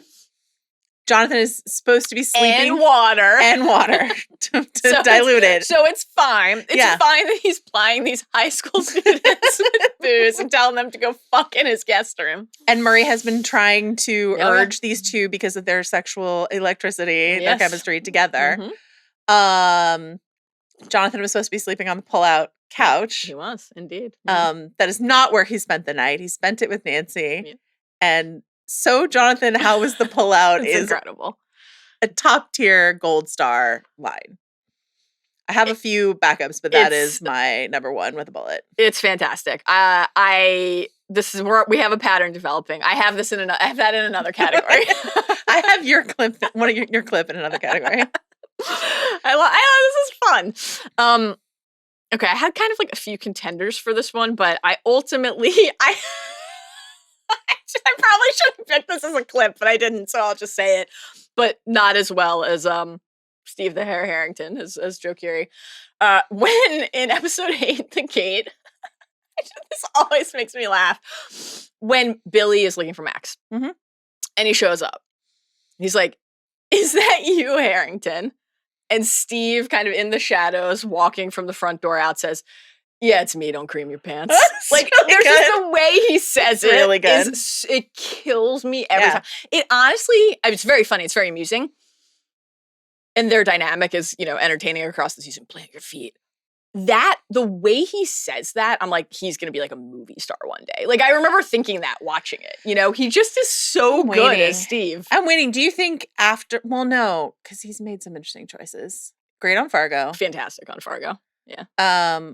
Jonathan is supposed to be sleeping. And water. to dilute it. So it's fine. It's fine that he's plying these high school students with booze and telling them to go fuck in his guest room. And Murray has been trying to urge these two, because of their sexual electricity, their chemistry together. Mm-hmm. Jonathan was supposed to be sleeping on the pull-out couch. He was, indeed. That is not where he spent the night. He spent it with Nancy. And so, Jonathan, how was the pullout is incredible. A top-tier gold star line. I have a few backups, but that is my number one with a bullet. It's fantastic. I this is where we have a pattern developing. I have that in another category. I have your clip, your clip in another category. This is fun. Okay, I had kind of like a few contenders for this one, but I ultimately I probably should have picked this as a clip, but I didn't, so I'll just say it. But not as well as Steve the Hair Harrington as Joe Keery. When in episode 8, The Gate, this always makes me laugh. When Billy is looking for Max, and he shows up, he's like, "Is that you, Harrington?" And Steve, kind of in the shadows, walking from the front door out, says, "Yeah, it's me. Don't cream your pants." Like, really there's good. just the way he says it. Really good. It kills me every time. It honestly, it's very funny. It's very amusing. And their dynamic is, entertaining across the season. Plant your feet. The way he says that, I'm like, he's going to be like a movie star one day. Like, I remember thinking that watching it. He just is so good as Steve. I'm waiting. Do you think well, no, because he's made some interesting choices. Great on Fargo. Fantastic on Fargo. Yeah.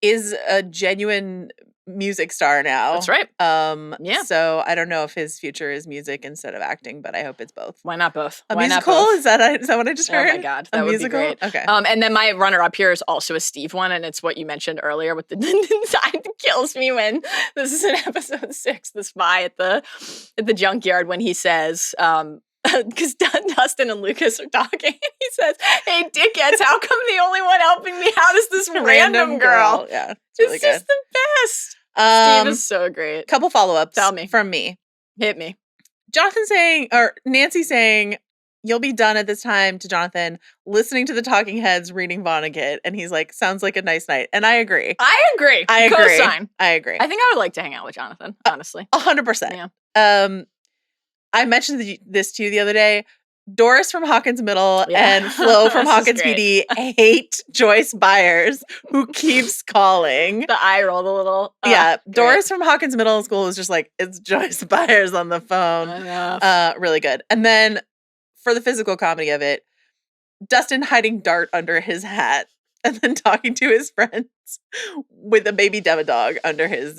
Is a genuine music star now. That's right. Yeah. So I don't know if his future is music instead of acting, but I hope it's both. Why not both? A Why musical? Not both? Is that what I just heard? Oh my God, that would be great. Okay. And then my runner-up here is also a Steve one, and it's what you mentioned earlier with the it kills me when this is in episode 6, the spy at the junkyard when he says, because Dustin and Lucas are talking, and he says, "Hey, dickheads, how come the only one helping me out is this random girl?" Yeah, it's just the best. Steve is so great. Couple follow-ups. Tell me. From me. Hit me. Jonathan saying, or Nancy saying, "You'll be done at this time," to Jonathan, listening to the Talking Heads reading Vonnegut, and he's like, "Sounds like a nice night." And I agree. I agree. Co-sign. I agree. I think I would like to hang out with Jonathan, honestly. 100%. Yeah. I mentioned this to you the other day. Doris from Hawkins Middle and Flo from Hawkins PD hate Joyce Byers, who keeps calling. The eye roll, the little... Doris from Hawkins Middle School was just like, "It's Joyce Byers on the phone." Really good. And then for the physical comedy of it, Dustin hiding Dart under his hat and then talking to his friends with a baby Deva dog under his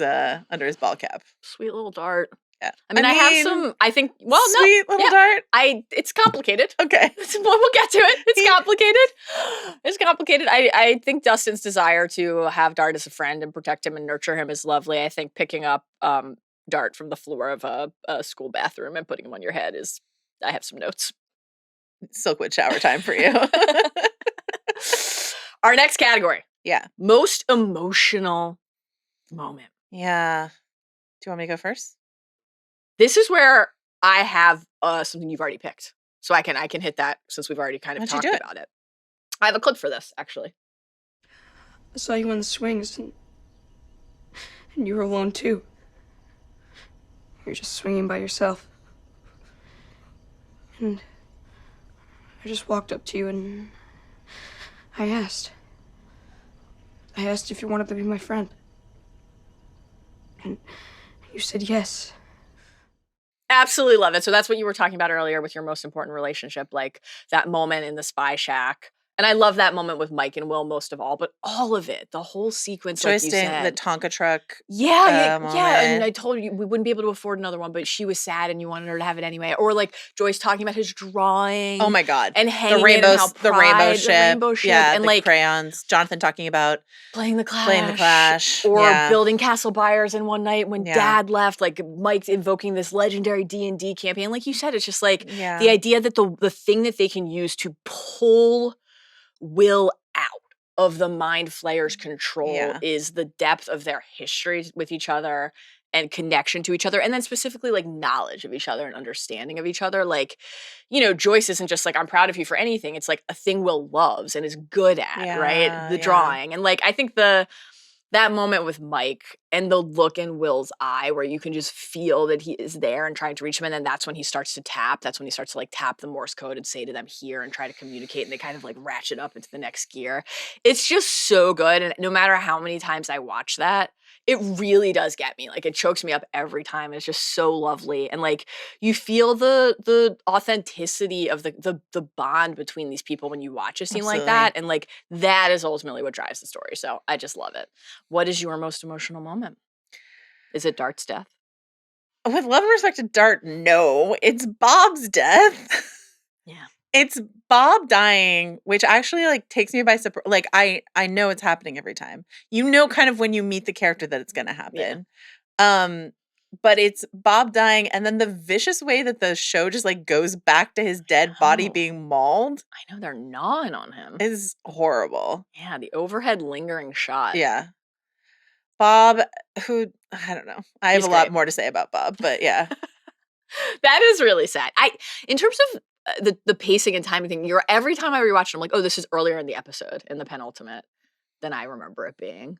ball cap. Sweet little Dart. Yeah. I mean, I have some, I think, sweet little Dart. It's complicated. Okay. We'll get to it. It's complicated. It's complicated. I think Dustin's desire to have Dart as a friend and protect him and nurture him is lovely. I think picking up Dart from the floor of a school bathroom and putting him on your head I have some notes. Silkwood shower time for you. Our next category. Yeah. Most emotional moment. Yeah. Do you want me to go first? This is where I have something you've already picked. So I can hit that since we've already kind of talked about it. I have a clip for this, actually. I saw you on the swings, and you were alone too. You're just swinging by yourself. And I just walked up to you and I asked if you wanted to be my friend. And you said yes. Absolutely love it. So that's what you were talking about earlier with your most important relationship, like that moment in the spy shack. And I love that moment with Mike and Will most of all, but all of it, the whole sequence, Joyce like you said. The Tonka truck. Yeah. And I told you we wouldn't be able to afford another one, but she was sad and you wanted her to have it anyway. Or like Joyce talking about his drawing. Oh my God. And hanging the rainbow ship. Yeah, and the like crayons. Jonathan talking about playing the Clash. Or building Castle Byers in one night when Dad left, like Mike's invoking this legendary D&D campaign. Like you said, it's just like the idea that the thing that they can use to pull Will out of the Mind Flayer's control is the depth of their history with each other and connection to each other, and then specifically like knowledge of each other and understanding of each other. Like, Joyce isn't just like, "I'm proud of you for anything." It's like a thing Will loves and is good at, right? The drawing. And like, I think that moment with Mike and the look in Will's eye where you can just feel that he is there and trying to reach him. And then that's when he starts to tap. That's when he starts to like tap the Morse code and say to them here and try to communicate. And they kind of like ratchet up into the next gear. It's just so good. And no matter how many times I watch that, it really does get me. Like, it chokes me up every time. It's just so lovely. And like, you feel the authenticity of the bond between these people when you watch a scene like that. And like, that is ultimately what drives the story. So I just love it. What is your most emotional moment? Is it Dart's death? With love and respect to Dart, no. It's Bob's death. Yeah. It's Bob dying, which actually like takes me by surprise. Like I know it's happening every time. You know kind of when you meet the character that it's going to happen. Yeah. But it's Bob dying, and then the vicious way that the show just like goes back to his dead body being mauled. I know, they're gnawing on him. Is horrible. Yeah, the overhead lingering shot. Yeah. Bob, who, I don't know. I have a lot more to say about Bob, but yeah. That is really sad. In terms of the pacing and timing thing, every time I rewatch it, I'm like, oh, this is earlier in the episode, in the penultimate, than I remember it being.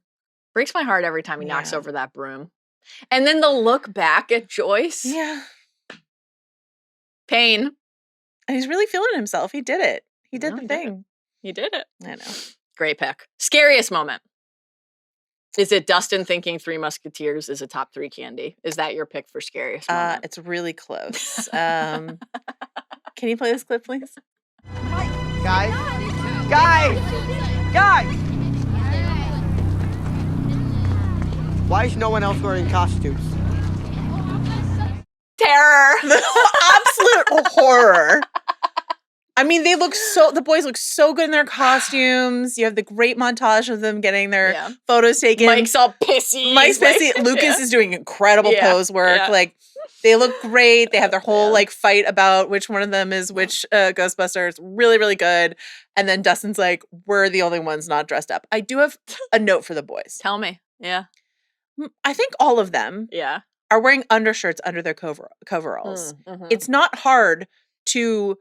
Breaks my heart every time he knocks over that broom. And then the look back at Joyce. Yeah. Pain. And he's really feeling himself. He did it. He did the thing. He did it. I know. Great pick. Scariest moment. Is it Dustin thinking Three Musketeers is a top 3 candy? Is that your pick for scariest moment? It's really close. Can you play this clip, please? Guys! Why is no one else wearing costumes? Terror! Absolute horror. I mean, the boys look so good in their costumes. You have the great montage of them getting their photos taken. Mike's all pissy. Lucas is doing incredible pose work. Yeah. Like, they look great. They have their whole like fight about which one of them is which Ghostbuster. It's really, really good. And then Dustin's like, we're the only ones not dressed up. I do have a note for the boys. Tell me. Yeah. I think all of them are wearing undershirts under their coveralls. Mm-hmm. It's not hard to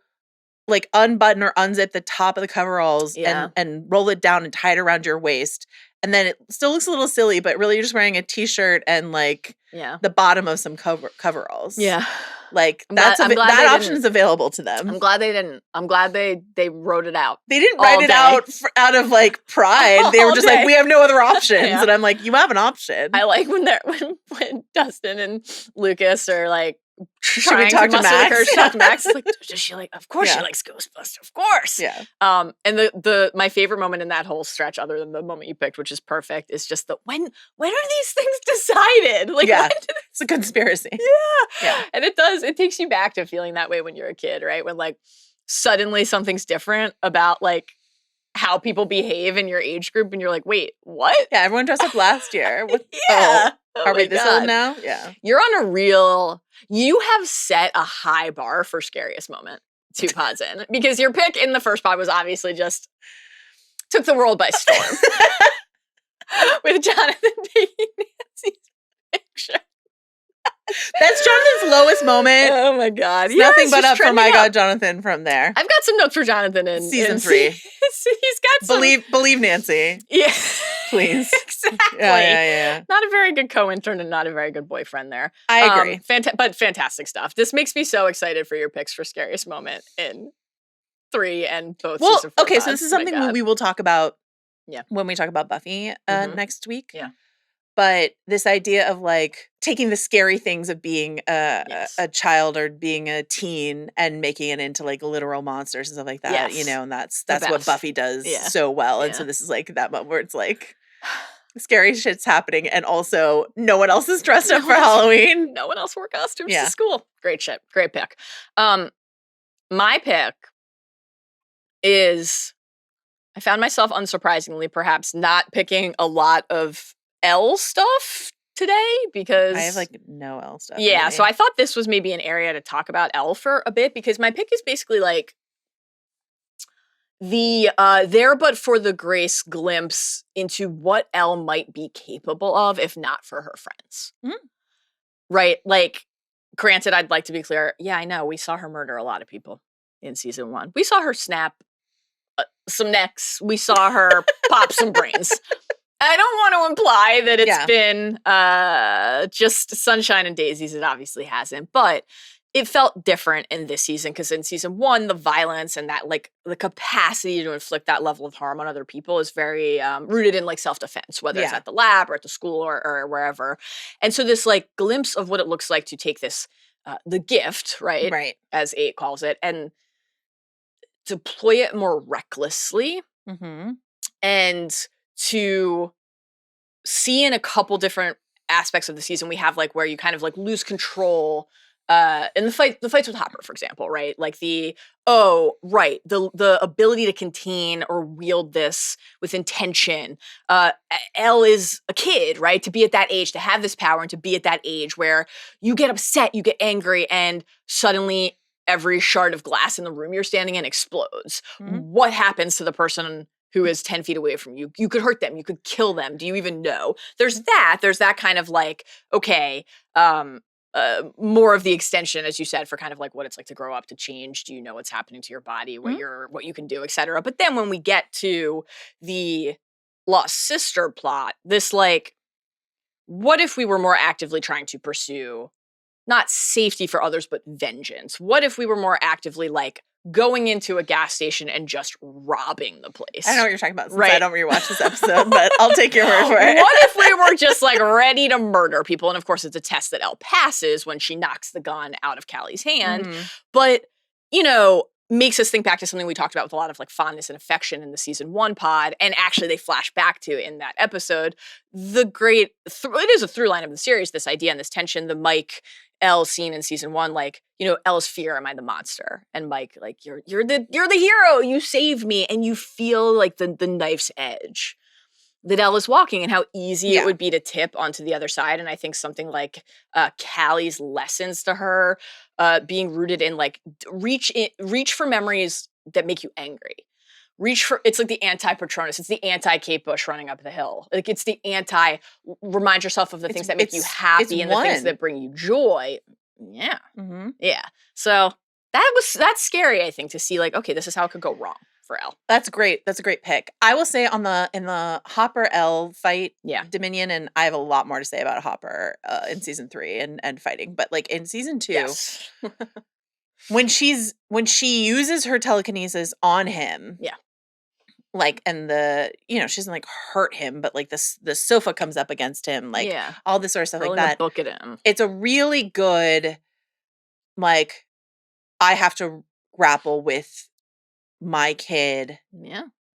like unbutton or unzip the top of the coveralls and roll it down and tie it around your waist. And then it still looks a little silly, but really you're just wearing a t-shirt and like the bottom of some coveralls. Yeah. Like that option is available to them. I'm glad they didn't. I'm glad they wrote it out. They didn't write it out of like pride. They were just like, we have no other options. And I'm like, you have an option. I like when Dustin and Lucas are like, should we talk to Max? Talk to Max. Like, does she like? Of course she likes Ghostbusters. Of course. Yeah. And my favorite moment in that whole stretch, other than the moment you picked, which is perfect, is just when are these things decided? Like, it's a conspiracy. Yeah. And it takes you back to feeling that way when you're a kid, right? When like suddenly something's different about like how people behave in your age group, and you're like, wait, what? Yeah, everyone dressed up last year. Are we this old now? Yeah. You're on you have set a high bar for scariest moment 2 pods in, because your pick in the first pod was obviously just took the world by storm with Jonathan taking Nancy's picture. That's Jonathan's lowest moment. Oh my God. It's nothing but up for my God, Jonathan from there. I've got some notes for Jonathan in season 3. He's got some. Believe Nancy. Yeah. Please. Exactly. Yeah. Not a very good co-intern and not a very good boyfriend there. I agree. But fantastic stuff. This makes me so excited for your picks for scariest moment in 3 and both season 4 okay, so this is something we will talk about when we talk about Buffy next week. Yeah. But this idea of like taking the scary things of being a child or being a teen and making it into like literal monsters and stuff like that, you know, and that's what Buffy does so well. And so this is like that moment where it's like scary shit's happening, and also no one else is dressed up for Halloween. No one else wore costumes to school. Great shit. Great pick. My pick is, I found myself unsurprisingly perhaps not picking a lot of L stuff today because I have like no L stuff. Yeah, so I thought this was maybe an area to talk about L for a bit, because my pick is basically like the there but for the grace glimpse into what Elle might be capable of if not for her friends. Right? Like, granted, I'd like to be clear. Yeah, I know. We saw her murder a lot of people in season 1. We saw her snap some necks. We saw her pop some brains. I don't want to imply that it's been just sunshine and daisies. It obviously hasn't. But it felt different in this season, because in season 1, the violence and that like the capacity to inflict that level of harm on other people is very rooted in like self-defense, whether it's at the lab or at the school or wherever. And so this like glimpse of what it looks like to take this, the gift, right, as 8 calls it, and deploy it more recklessly, and to see in a couple different aspects of the season we have like where you kind of like lose control in the fights with Hopper, for example, right? Like the ability to contain or wield this with intention. Elle is a kid, right? To be at that age, to have this power, and to be at that age where you get upset, you get angry, and suddenly every shard of glass in the room you're standing in explodes. Mhm. What happens to the person who is 10 feet away from you? You could hurt them. You could kill them. Do you even know? There's that kind of like, okay, more of the extension, as you said, for kind of like what it's like to grow up, to change. Do you know what's happening to your body, what you can do, etc. But then when we get to the lost sister plot, this like, what if we were more actively trying to pursue not safety for others, but vengeance? What if we were more actively like going into a gas station and just robbing the place? I know what you're talking about since Right. I don't rewatch this episode, but I'll take your word for it. What if we were just like ready to murder people? And of course, it's a test that Elle passes when she knocks the gun out of Callie's hand. But, you know, makes us think back to something we talked about with a lot of like fondness and affection in the season 1 pod. And actually they flash back to in that episode, the great, it is a through line of the series, this idea and this tension, the Mike Elle scene in season 1, like, you know, Elle's fear, am I the monster? And Mike, like, you're the hero, you saved me. And you feel like the knife's edge that Elle is walking, and how easy it would be to tip onto the other side. And I think something like Callie's lessons to her, being rooted in like reach for memories that make you angry. It's like the anti-Patronus. It's the anti-Kate Bush running up the hill. Like it's the remind yourself of the things that make you happy and the things that bring you joy. Yeah. Mm-hmm. Yeah. So that's scary, I think, to see like, okay, this is how it could go wrong for Elle. That's great. That's a great pick. I will say in the Hopper Elle fight, Dominion, and I have a lot more to say about Hopper in season 3 and fighting, but like in season 2, yes. when she uses her telekinesis on him, like, and she doesn't like hurt him, but like the sofa comes up against him, like all this sort of stuff Rolling like that. Book at him. It's a really good, like, I have to grapple with my kid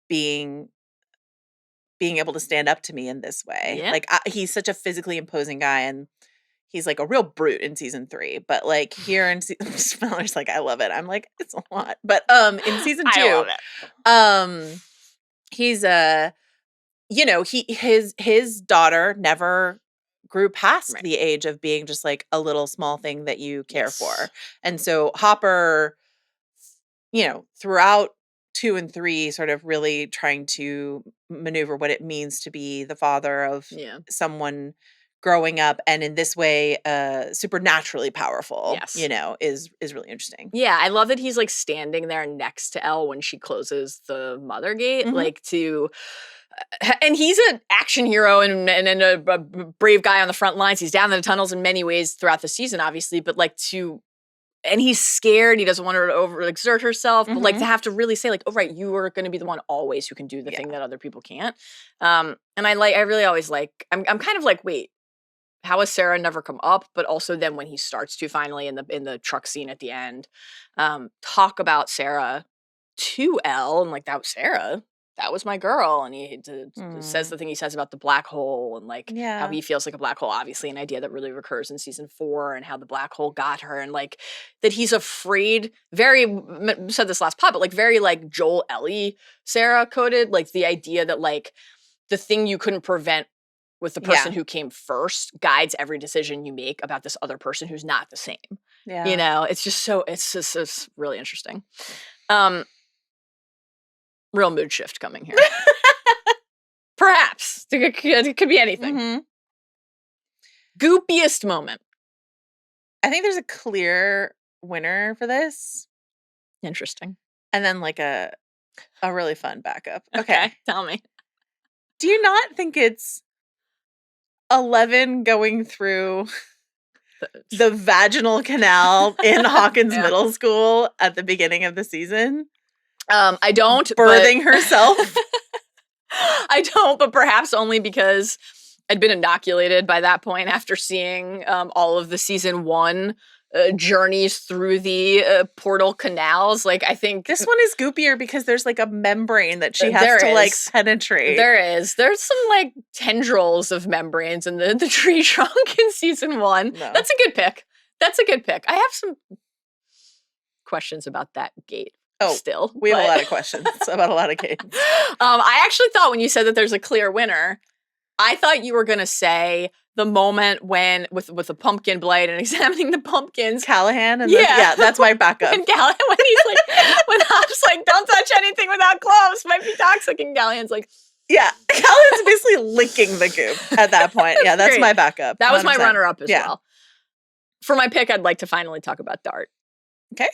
being able to stand up to me in this way. Like he's such a physically imposing guy, and he's like a real brute in season 3, but like here in Smeller's like, I love it. I'm like, it's a lot. But in season 2, I love it. He's his daughter never grew past the age of being just like a little small thing that you care for. And so Hopper, throughout 2 and 3, sort of really trying to maneuver what it means to be the father of someone growing up, and in this way, supernaturally powerful, is really interesting. Yeah, I love that he's like standing there next to Elle when she closes the mother gate, like and he's an action hero and a brave guy on the front lines. He's down in the tunnels in many ways throughout the season, obviously, but like and he's scared. He doesn't want her to overexert herself, but like to have to really say like, oh, right, you are going to be the one always who can do the thing that other people can't. And I really always like, I'm kind of like, wait, how has Sarah never come up? But also then when he starts to finally in the truck scene at the end, talk about Sarah to Elle, and like, that was Sarah. That was my girl. And he says the thing he says about the black hole, and like how he feels like a black hole, obviously an idea that really recurs in season 4, and how the black hole got her, and like that he's afraid, said this last pod, but like very like Joel Ellie Sarah coded, like the idea that like the thing you couldn't prevent with the person who came first guides every decision you make about this other person who's not the same. Yeah. It's just really interesting. Real mood shift coming here. Perhaps. It could be anything. Goopiest moment. I think there's a clear winner for this. Interesting. And then like a really fun backup. Okay. Tell me. Do you not think it's 11 going through the vaginal canal in Hawkins Middle School at the beginning of the season? I don't. Birthing herself? I don't, but perhaps only because I'd been inoculated by that point after seeing all of the season 1 journeys through the portal canals. Like, I think this one is goopier because there's like a membrane that she has There to like is. penetrate. There's some like tendrils of membranes in the tree trunk in season 1. No. That's a good pick. I have some questions about that gate. Still, we have a lot of questions about a lot of games. I actually thought when you said that there's a clear winner, I thought you were gonna say the moment when with the pumpkin blade and examining the pumpkins, Callahan, and that's my backup. When Callahan, when Hop's like, don't touch anything without gloves, might be toxic, and Callahan's like, yeah, Callahan's basically licking the goop at that point. Yeah, that's great. my backup. That was my 100%. runner-up as well. For my pick, I'd like to finally talk about Dart. Okay.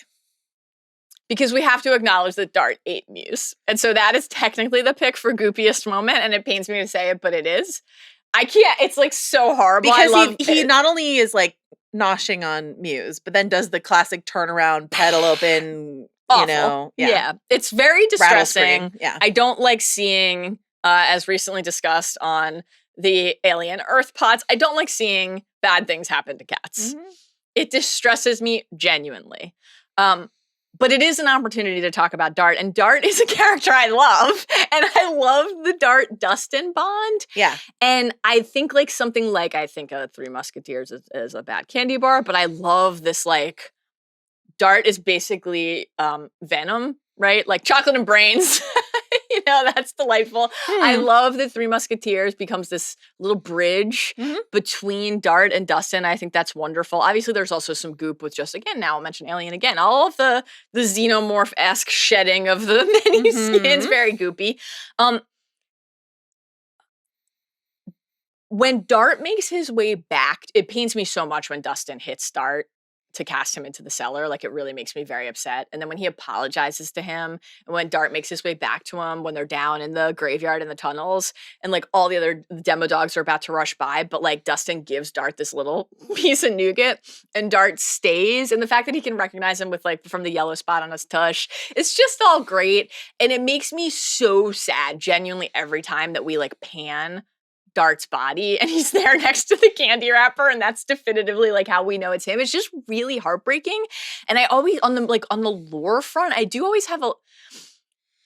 Because we have to acknowledge that Dart ate Muse. And so that is technically the pick for Goopiest Moment, and it pains me to say it, but it is. I can't, it's like so horrible. Because he not only is like noshing on Muse, but then does the classic turnaround, pedal open, Awful. you know. Yeah. It's very distressing. Yeah. I don't like seeing, as recently discussed on the Alien Earth pods, I don't like seeing bad things happen to cats. Mm-hmm. It distresses me genuinely. But it is an opportunity to talk about Dart, and Dart is a character I love, and I love the Dart-Dustin bond. Yeah. And I think like something like, I think Three Musketeers is a bad candy bar, but I love this, like, Dart is basically Venom, right? Like chocolate and brains. You know, that's delightful. I love that Three Musketeers becomes this little bridge between Dart and Dustin. I think that's wonderful. Obviously, there's also some goop with just, again, now I'll mention Alien again. All of the xenomorph-esque shedding of the many skins, very goopy. When Dart makes his way back, it pains me so much when Dustin hits Dart to cast him into the cellar. Like, it really makes me very upset. And then when he apologizes to him, and when Dart makes his way back to him, when they're down in the graveyard in the tunnels, and like all the other demo dogs are about to rush by, but like Dustin gives Dart this little piece of nougat, and Dart stays. And the fact that he can recognize him with like from the yellow spot on his tush, it's just all great. And it makes me so sad, genuinely, every time that we like pan Dart's body and he's there next to the candy wrapper, and that's definitively like how we know it's him. It's just really heartbreaking. And I always, on the lore front, I do always have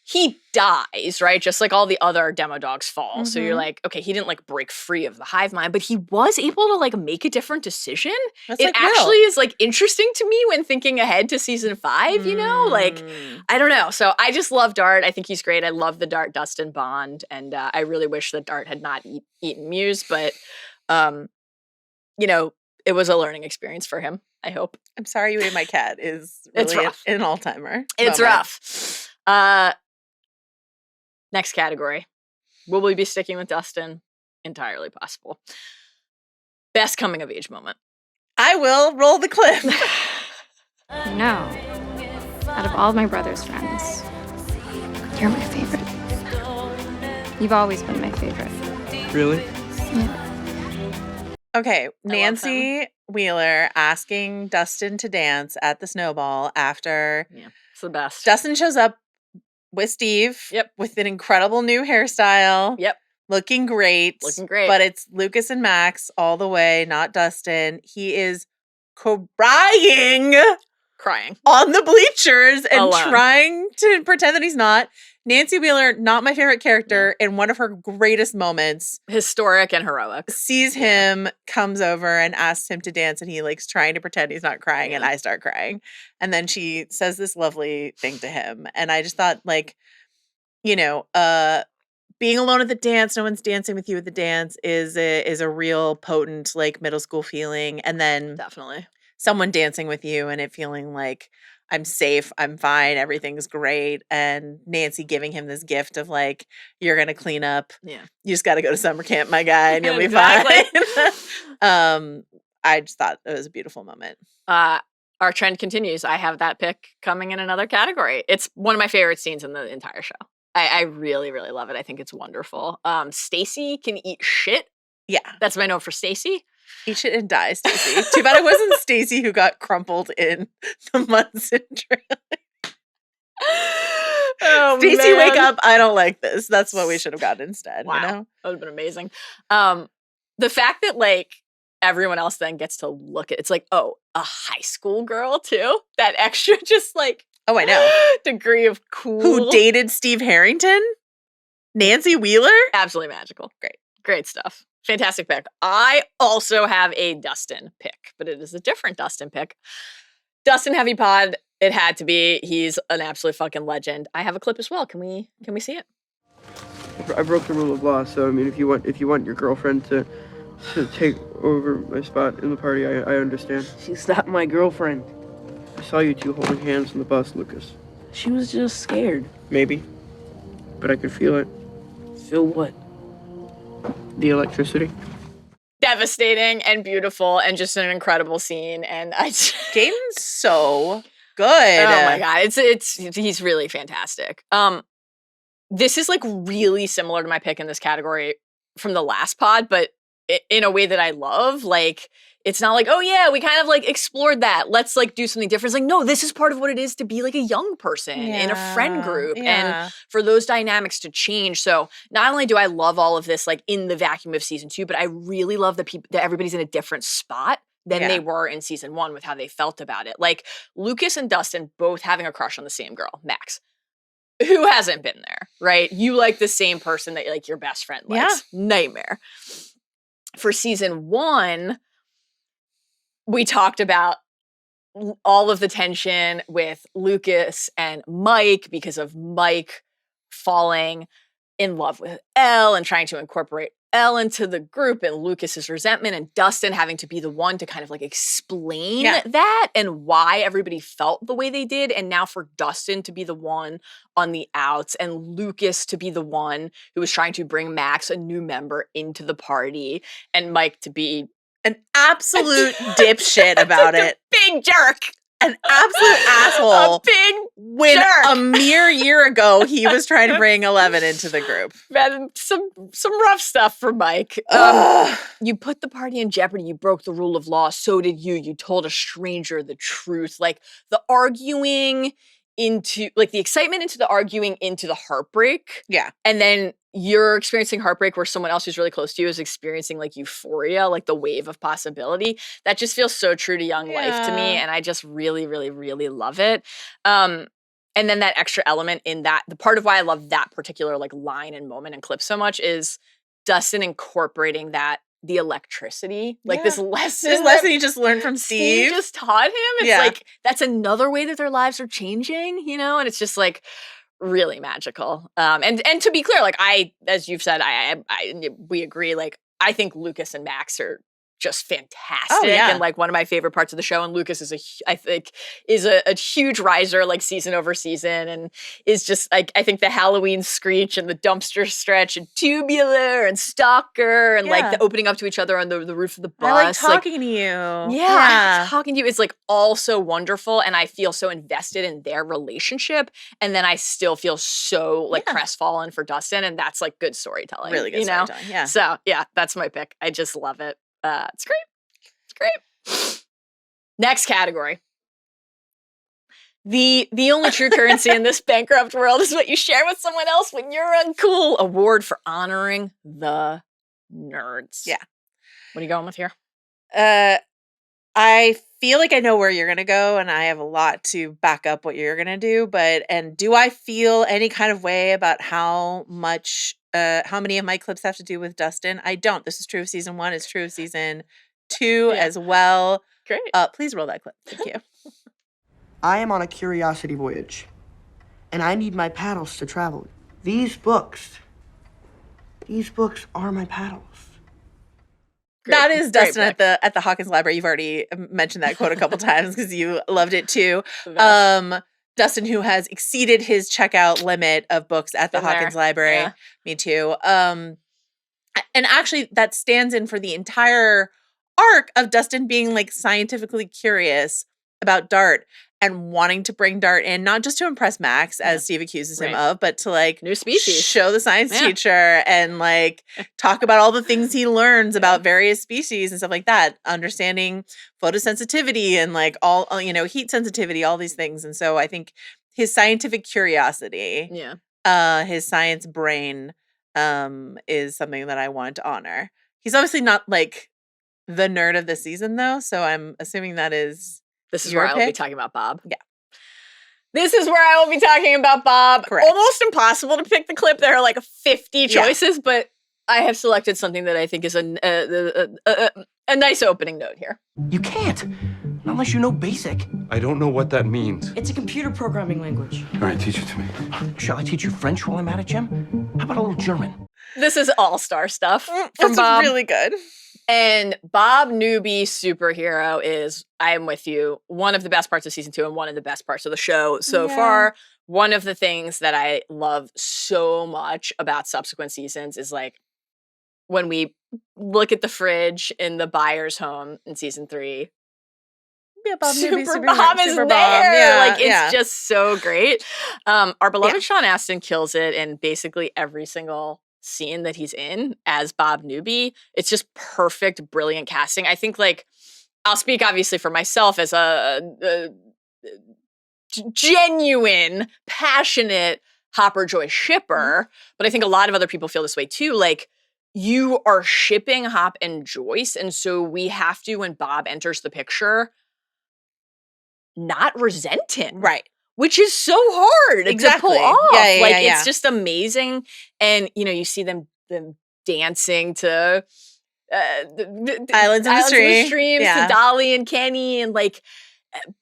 he dies, right? Just like all the other demo dogs fall. So you're like, okay, he didn't like break free of the hive mind, but he was able to like make a different decision. That's it like actually is like interesting to me when thinking ahead to season 5, you know? Like, I don't know. So I just love Dart. I think he's great. I love the Dart-Dustin bond. And I really wish that Dart had not eaten Muse, but, you know, it was a learning experience for him, I hope. I'm sorry you ate my cat is really It's rough. an all-timer. It's moment. rough. Next category. Will we be sticking with Dustin? Entirely possible. Best coming of age moment. I will roll the clip. No. Out of all of my brother's friends, you're my favorite. You've always been my favorite. Really? Yeah. Okay, Nancy Wheeler asking Dustin to dance at the snowball after It's the best. Dustin shows up with Steve. Yep. With an incredible new hairstyle. Yep. Looking great. Looking great. But it's Lucas and Max all the way, not Dustin. He is crying on the bleachers and Alone. trying to pretend that he's not. Nancy Wheeler, not my favorite character, in one of her greatest moments. Historic and heroic. Sees him, comes over and asks him to dance, and he likes trying to pretend he's not crying, and I start crying. And then she says this lovely thing to him. And I just thought, like, you know, being alone at the dance, no one's dancing with you at the dance is a real potent, like, middle school feeling. And then Definitely. someone dancing with you and it feeling like I'm safe, I'm fine, everything's great. And Nancy giving him this gift of like, you're going to clean up. Yeah. You just got to go to summer camp, my guy, and you'll be Exactly. fine. I just thought it was a beautiful moment. Our trend continues. I have that pick coming in another category. It's one of my favorite scenes in the entire show. I really, really love it. I think it's wonderful. Stacy can eat shit. Yeah. That's my note for Stacy. Eat shit and die, Stacy. Too bad it wasn't Stacy who got crumpled in the Munson trailer. Oh, Stacy, man. wake up. I don't like this. That's what we should have gotten instead. Wow. You know? That would have been amazing. The fact that, like, everyone else then gets to look at it's like, oh, a high school girl too? That extra just like Oh, I know. degree of cool. Who dated Steve Harrington? Nancy Wheeler? Absolutely magical. Great stuff. Fantastic pick. I also have a Dustin pick, but it is a different Dustin pick. Dustin Heavy Pod, it had to be. He's an absolute fucking legend. I have a clip as well. Can we see it? I broke the rule of law, so I mean, if you want your girlfriend to take over my spot in the party, I understand. She's not my girlfriend. I saw you two holding hands on the bus, Lucas. She was just scared. Maybe, but I could feel it. Feel what? The electricity. Devastating and beautiful and just an incredible scene. And Gaten's so good. Oh my god, he's really fantastic. This is like really similar to my pick in this category from the last pod, but in a way that I love. Like, it's not like, oh yeah, we kind of like explored that. Let's like do something different. It's like, no, this is part of what it is to be like a young person in a friend group and for those dynamics to change. So not only do I love all of this like in the vacuum of season 2, but I really love that everybody's in a different spot than they were in season 1 with how they felt about it. Like Lucas and Dustin both having a crush on the same girl, Max. Who hasn't been there, right? You like the same person that like your best friend likes. Yeah. Nightmare. For season 1, we talked about all of the tension with Lucas and Mike because of Mike falling in love with Elle and trying to incorporate Elle into the group and Lucas's resentment and Dustin having to be the one to kind of like explain that and why everybody felt the way they did. And now for Dustin to be the one on the outs and Lucas to be the one who was trying to bring Max, a new member, into the party and Mike to be an absolute dipshit about it. Big jerk. An absolute asshole. A big when jerk. A mere year ago he was trying to bring 11 into the group. Man, some rough stuff for Mike. You put the party in jeopardy. You broke the rule of law. So did you. You told a stranger the truth. Like the arguing into like the excitement into the arguing into the heartbreak. Yeah. And then you're experiencing heartbreak where someone else who's really close to you is experiencing like euphoria, like the wave of possibility. That just feels so true to young life to me. And I just really, really, really love it. And then that extra element in that, the part of why I love that particular like line and moment and clip so much is Dustin incorporating that, the electricity, like this lesson he just learned from Steve just taught him. It's like, that's another way that their lives are changing, you know? And it's just like, really magical. And to be clear, like as you've said, we agree. Like I think Lucas and Max are just fantastic and like one of my favorite parts of the show. And Lucas is I think a huge riser like season over season and is just like, I think the Halloween screech and the dumpster stretch and tubular and stalker and like the opening up to each other on the roof of the bus. I like talking to you. Yeah. Talking to you is like all so wonderful. And I feel so invested in their relationship. And then I still feel so like crestfallen for Dustin. And that's like good storytelling. Really good storytelling. Yeah. So yeah, that's my pick. I just love it. It's great. It's great. Next category. The only true currency in this bankrupt world is what you share with someone else when you're uncool. Award for honoring the nerds. Yeah. What are you going with here? I feel like I know where you're going to go and I have a lot to back up what you're going to do, and do I feel any kind of way about how many of my clips have to do with Dustin? I don't. This is true of season 1. It's true of season 2 as well. Great. Please roll that clip. Thank you. I am on a curiosity voyage, and I need my paddles to travel. These books are my paddles. Great. That is Dustin at the Hawkins Library. You've already mentioned that quote a couple times because you loved it too. Dustin, who has exceeded his checkout limit of books at the Hawkins Library. Yeah. Me too. And actually, that stands in for the entire arc of Dustin being like scientifically curious about Dart and wanting to bring Dart in, not just to impress Max, as Steve accuses him of, but to like new species, show the science teacher and like talk about all the things he learns about various species and stuff like that, understanding photosensitivity and like all, heat sensitivity, all these things. And so I think his scientific curiosity, his science brain, is something that I want to honor. He's obviously not like the nerd of the season, though. So I'm assuming that is This is your where I will be pick? talking about Bob. Yeah. This is where I will be talking about Bob. Correct. Almost impossible to pick the clip. There are like 50 choices, but I have selected something that I think is a nice opening note here. You can't, not unless you know BASIC. I don't know what that means. It's a computer programming language. All right, teach it to me. Shall I teach you French while I'm at it, Jim? How about a little German? This is all-star stuff from That's Bob. really good. And Bob Newby Superhero is, I am with you, one of the best parts of season 2 and one of the best parts of the show so far. One of the things that I love so much about subsequent seasons is like when we look at the fridge in the buyer's home in season 3. Yeah, Bob Newby, Super Bob is Super there. Bob. Yeah, like, it's just so great. Our beloved Sean Astin kills it in basically every single scene that he's in as Bob Newby. It's just perfect, brilliant casting. I think, like, I'll speak obviously for myself as a genuine, passionate Hopper Joyce shipper, but I think a lot of other people feel this way too. Like, you are shipping Hop and Joyce, and so we have to, when Bob enters the picture, not resent him. Right. Which is so hard to pull off. It's just amazing. And, you know, you see them dancing to Islands in the Streams, to Dolly and Kenny, and like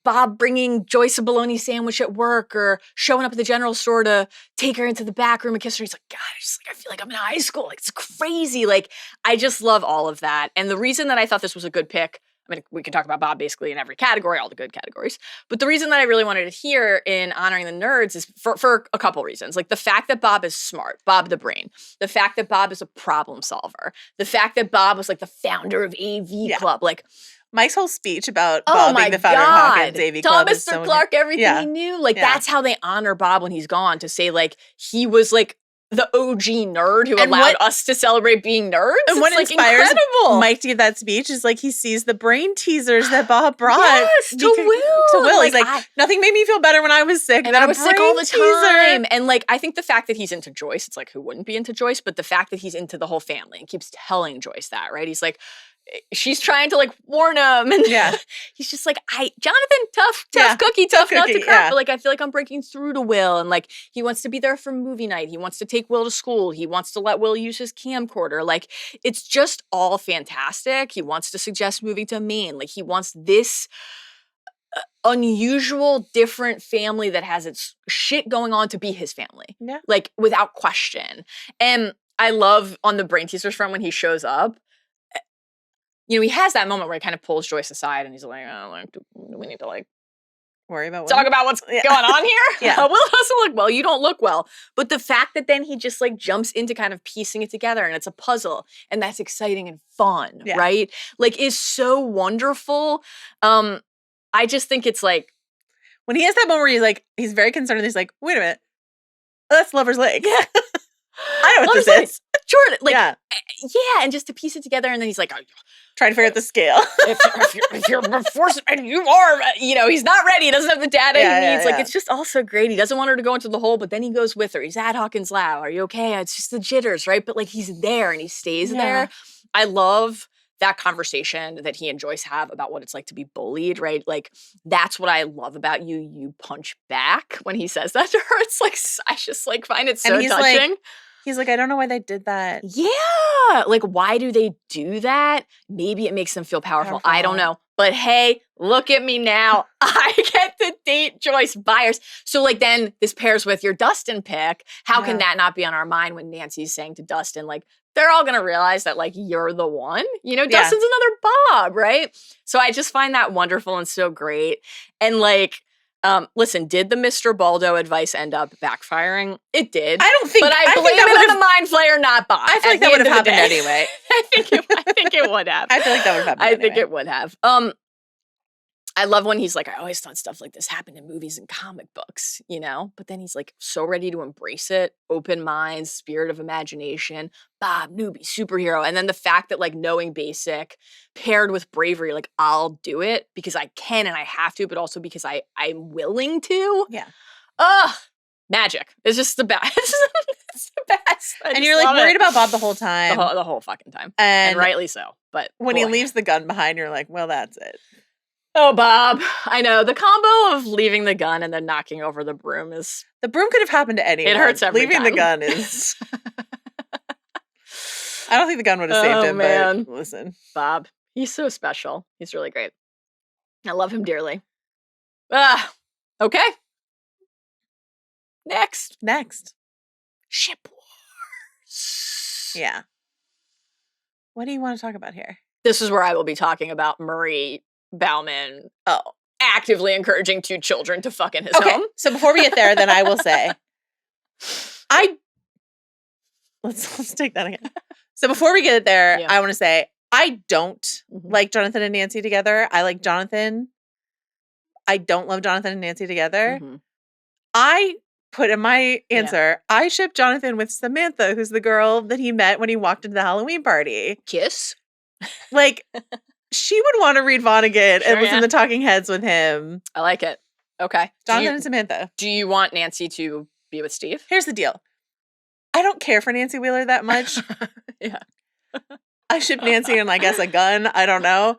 Bob bringing Joyce a bologna sandwich at work, or showing up at the general store to take her into the back room and kiss her. He's like, God, I feel like I'm in high school. Like, it's crazy. Like, I just love all of that. And the reason that I thought this was a good pick, I mean, we can talk about Bob basically in every category, all the good categories. But the reason that I really wanted to hear in honoring the nerds is for a couple reasons. Like the fact that Bob is smart, Bob the brain. The fact that Bob is a problem solver. The fact that Bob was like the founder of AV Club. Like Mike's whole speech about Bob being the founder of Hawkins AV Club. Thomas Sir Clark, everything he knew. Like that's how they honor Bob when he's gone, to say like he was like the OG nerd who allowed us to celebrate being nerds. And what like inspires incredible. Mike to give that speech is like he sees the brain teasers that Bob brought to Will. To Will. He's like, nothing made me feel better when I was sick. And I was sick all the time. And like, I think the fact that he's into Joyce, it's like, who wouldn't be into Joyce? But the fact that he's into the whole family and keeps telling Joyce that, right? He's like, she's trying to like warn him, and he's just like, Jonathan, tough cookie, tough nut to crack. But like, I feel like I'm breaking through to Will, and like, he wants to be there for movie night. He wants to take Will to school. He wants to let Will use his camcorder. Like, it's just all fantastic. He wants to suggest moving to Maine. Like, he wants this unusual, different family that has its shit going on to be his family. Yeah, like without question. And I love on the brain teasers front when he shows up. You know, he has that moment where he kind of pulls Joyce aside and he's like, oh, like, do we need to like worry about talk about what's going on here? Will doesn't look well. You don't look well. But the fact that then he just like jumps into kind of piecing it together and it's a puzzle and that's exciting and fun, right? Like, is so wonderful. I just think it's like when he has that moment where he's like, he's very concerned and he's like, wait a minute, that's Lover's Lake. Yeah. I know what this is. Sure, like, and just to piece it together, and then he's like, trying to figure out the scale. if you're forced, and you are, you know, he's not ready. He doesn't have the data he needs. Like, it's just also great. He doesn't want her to go into the hole, but then he goes with her. He's at Hawkins' lab. Are you okay? It's just the jitters, right? But like, he's there and he stays there. I love that conversation that he and Joyce have about what it's like to be bullied, right? Like, that's what I love about you. You punch back when he says that to her. It's like, I just like find it so touching. He's like, I don't know why they did that. Yeah. Like, why do they do that? Maybe it makes them feel powerful. I don't know. But hey, look at me now. I get to date Joyce Byers. So like, then this pairs with your Dustin pick. How can that not be on our mind when Nancy's saying to Dustin, like, they're all going to realize that like, you're the one, you know, Dustin's another Bob, right? So I just find that wonderful and so great. And like, listen, did the Mr. Baldo advice end up backfiring? It did. I don't think. But I blame it on the mind flayer, not Bob. I feel like that would have happened anyway. I think it would have. I feel like that would have happened. I think it would have. I love when he's like, I always thought stuff like this happened in movies and comic books, you know? But then he's like so ready to embrace it. Open minds, spirit of imagination, Bob Newby, superhero. And then the fact that like knowing basic paired with bravery, like I'll do it because I can and I have to, but also because I'm willing to. Yeah. Magic. It's just the best. It's the best. And you're like worried about Bob the whole time. The whole fucking time. And rightly so. But when he leaves the gun behind, you're like, well, that's it. Oh, Bob. I know. The combo of leaving the gun and then knocking over the broom is... The broom could have happened to anyone. It hurts every Leaving time. the gun is... I don't think the gun would have saved him, man. but listen. Bob. He's so special. He's really great. I love him dearly. Okay. Next. Ship Wars. Yeah. What do you want to talk about here? This is where I will be talking about Murray Bauman actively encouraging 2 children to fuck in his home. So before we get there, then I will say, let's take that again. So before we get there, I want to say, I don't like Jonathan and Nancy together. I like Jonathan. I don't love Jonathan and Nancy together. I put in my answer, I ship Jonathan with Samantha, who's the girl that he met when he walked into the Halloween party. Kiss? Like, she would want to read Vonnegut and listen to Talking Heads with him. I like it. Okay. Jonathan and Samantha. Do you want Nancy to be with Steve? Here's the deal. I don't care for Nancy Wheeler that much. I ship Nancy and I guess a gun. I don't know.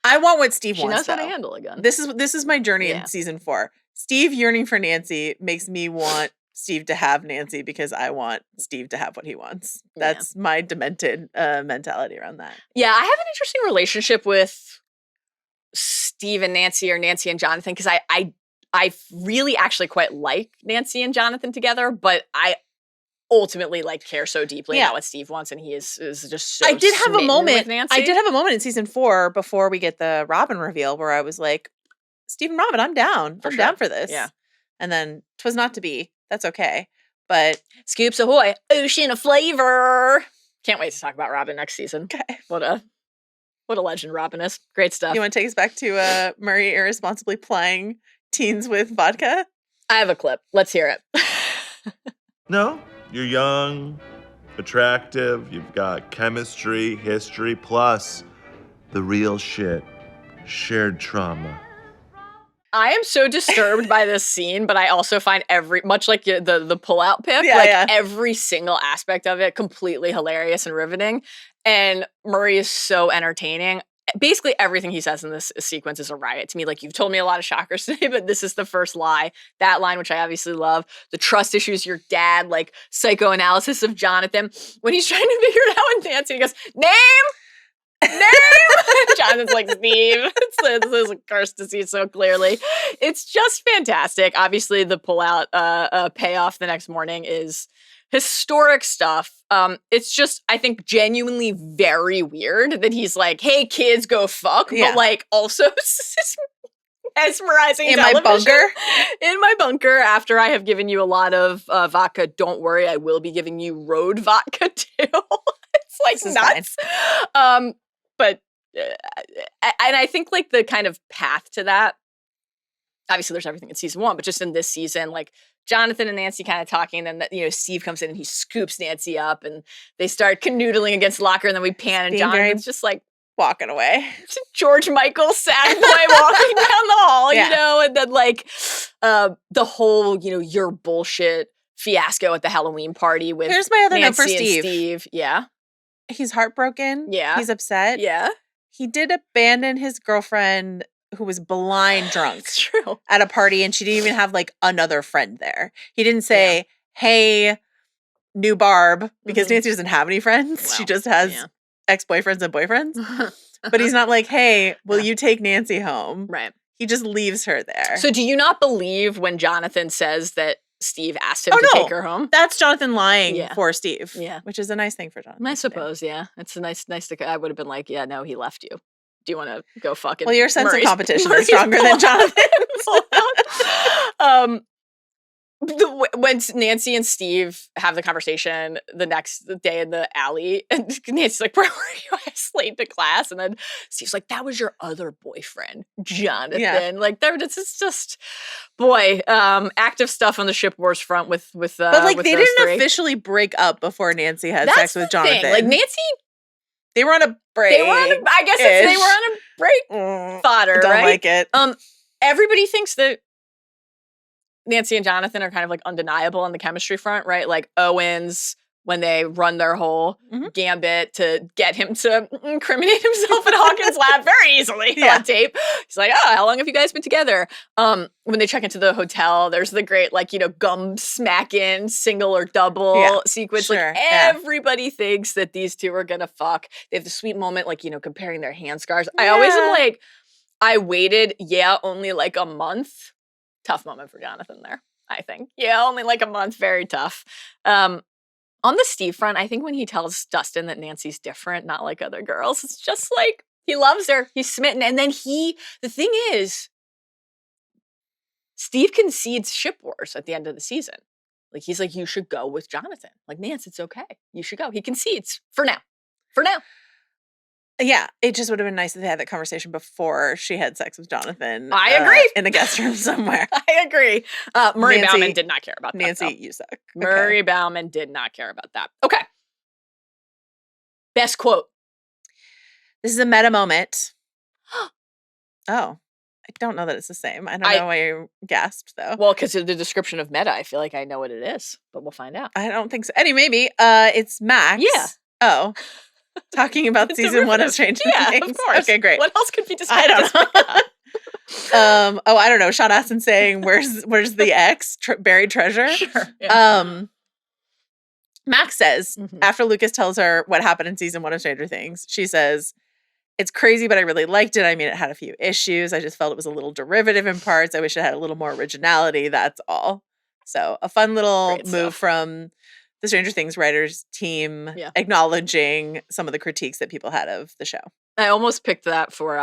I want what Steve wants. She knows how to handle a gun. This is my journey in season 4. Steve yearning for Nancy makes me want Steve to have Nancy because I want Steve to have what he wants. That's my demented mentality around that. Yeah, I have an interesting relationship with Steve and Nancy, or Nancy and Jonathan, because I really actually quite like Nancy and Jonathan together, but I ultimately care so deeply about what Steve wants, and he is just so I did have a moment. Nancy. I did have a moment in season 4 before we get the Robin reveal where I was like, Steve and Robin, I'm down. I'm down for this. Yeah. And then 'twas not to be. That's okay. But Scoops ahoy, ocean of flavor. Can't wait to talk about Robin next season. Okay. What a legend Robin is. Great stuff. You want to take us back to Murray irresponsibly plying teens with vodka? I have a clip. Let's hear it. No, you're young, attractive, you've got chemistry, history, plus the real shit, shared trauma. I am so disturbed by this scene, but I also find much like the pull-out pic, every single aspect of it completely hilarious and riveting. And Murray is so entertaining. Basically everything he says in this sequence is a riot to me. Like, you've told me a lot of shockers today, but this is the first lie. That line, which I obviously love, the trust issues, your dad, psychoanalysis of Jonathan. When he's trying to figure it out with Nancy, he goes, name! Jonathan's like, Steve. This is a curse to see so clearly. It's just fantastic. Obviously, the pullout payoff the next morning is historic stuff. It's just, I think, genuinely very weird that he's like, hey, kids, go fuck. But also mesmerizing in television. my bunker. In my bunker, after I have given you a lot of vodka, don't worry, I will be giving you road vodka too. It's nuts. But and I think the kind of path to that, obviously there's everything in season 1, but just in this season, Jonathan and Nancy kind of talking, and then Steve comes in and he scoops Nancy up and they start canoodling against the locker, and then we pan and Jonathan's just walking away. George Michael sad boy walking down the hall, and then the whole, your bullshit fiasco at the Halloween party with Here's my other Nancy note for and Steve. Yeah. He's heartbroken. Yeah. He's upset. Yeah. He did abandon his girlfriend who was blind drunk It's true. at a party, and she didn't even have another friend there. He didn't say, hey, new Barb, because Nancy doesn't have any friends. Well, she just has ex-boyfriends and boyfriends. But he's not like, hey, will you take Nancy home? Right. He just leaves her there. So do you not believe when Jonathan says that Steve asked him to take her home? That's Jonathan lying for Steve. Yeah. Which is a nice thing for Jonathan. I suppose, yeah. It's a nice to, I would have been like, yeah, no, he left you. Do you want to go fucking Well, your sense of competition is stronger than Jonathan's. When Nancy and Steve have the conversation the next day in the alley, and Nancy's like, where were you? I was late to class. And then Steve's like, that was your other boyfriend, Jonathan. Yeah. It's just, boy, active stuff on the ship wars front with but they with didn't officially break up before Nancy had sex with Jonathan. Nancy, they were on a break. I guess they were on a break fodder, don't right? like it. Everybody thinks that Nancy and Jonathan are kind of like undeniable on the chemistry front, right? Like Owens, when they run their whole gambit to get him to incriminate himself in Hawkins' lab very easily on tape. He's like, oh, how long have you guys been together? When they check into the hotel, there's the great, like, gum smacking single or double sequence. Sure, like, everybody thinks that these two are gonna fuck. They have the sweet moment, like, comparing their hand scars. I always am like, I waited, only like a month. Tough moment for Jonathan there, I think. Yeah, only like a month. Very tough. On the Steve front, I think when he tells Dustin that Nancy's different, not like other girls, it's just like, he loves her. He's smitten. And then the thing is, Steve concedes ship wars at the end of the season. Like, he's like, you should go with Jonathan. Like, Nance, it's okay. You should go. He concedes for now. For now. Yeah, it just would have been nice if they had that conversation before she had sex with Jonathan. I agree. In a guest room somewhere. I agree. Murray Bauman did not care about that. Nancy, you suck. Murray Bauman did not care about that. Okay. Best quote. This is a meta moment. Oh, I don't know that it's the same. I don't know why you gasped, though. Well, because of the description of meta, I feel like I know what it is, but we'll find out. I don't think so. Maybe. It's Max. Yeah. Oh. Talking about season 1 of Stranger Things. Of course. Okay, great. What else could be described? I don't know. I don't know. Sean Astin saying, "Where's the ex buried treasure?" Sure. Yeah. Max says after Lucas tells her what happened in season 1 of Stranger Things, she says, "It's crazy, but I really liked it. I mean, it had a few issues. I just felt it was a little derivative in parts. I wish it had a little more originality. That's all." So a fun little move from the Stranger Things writers team acknowledging some of the critiques that people had of the show. I almost picked that for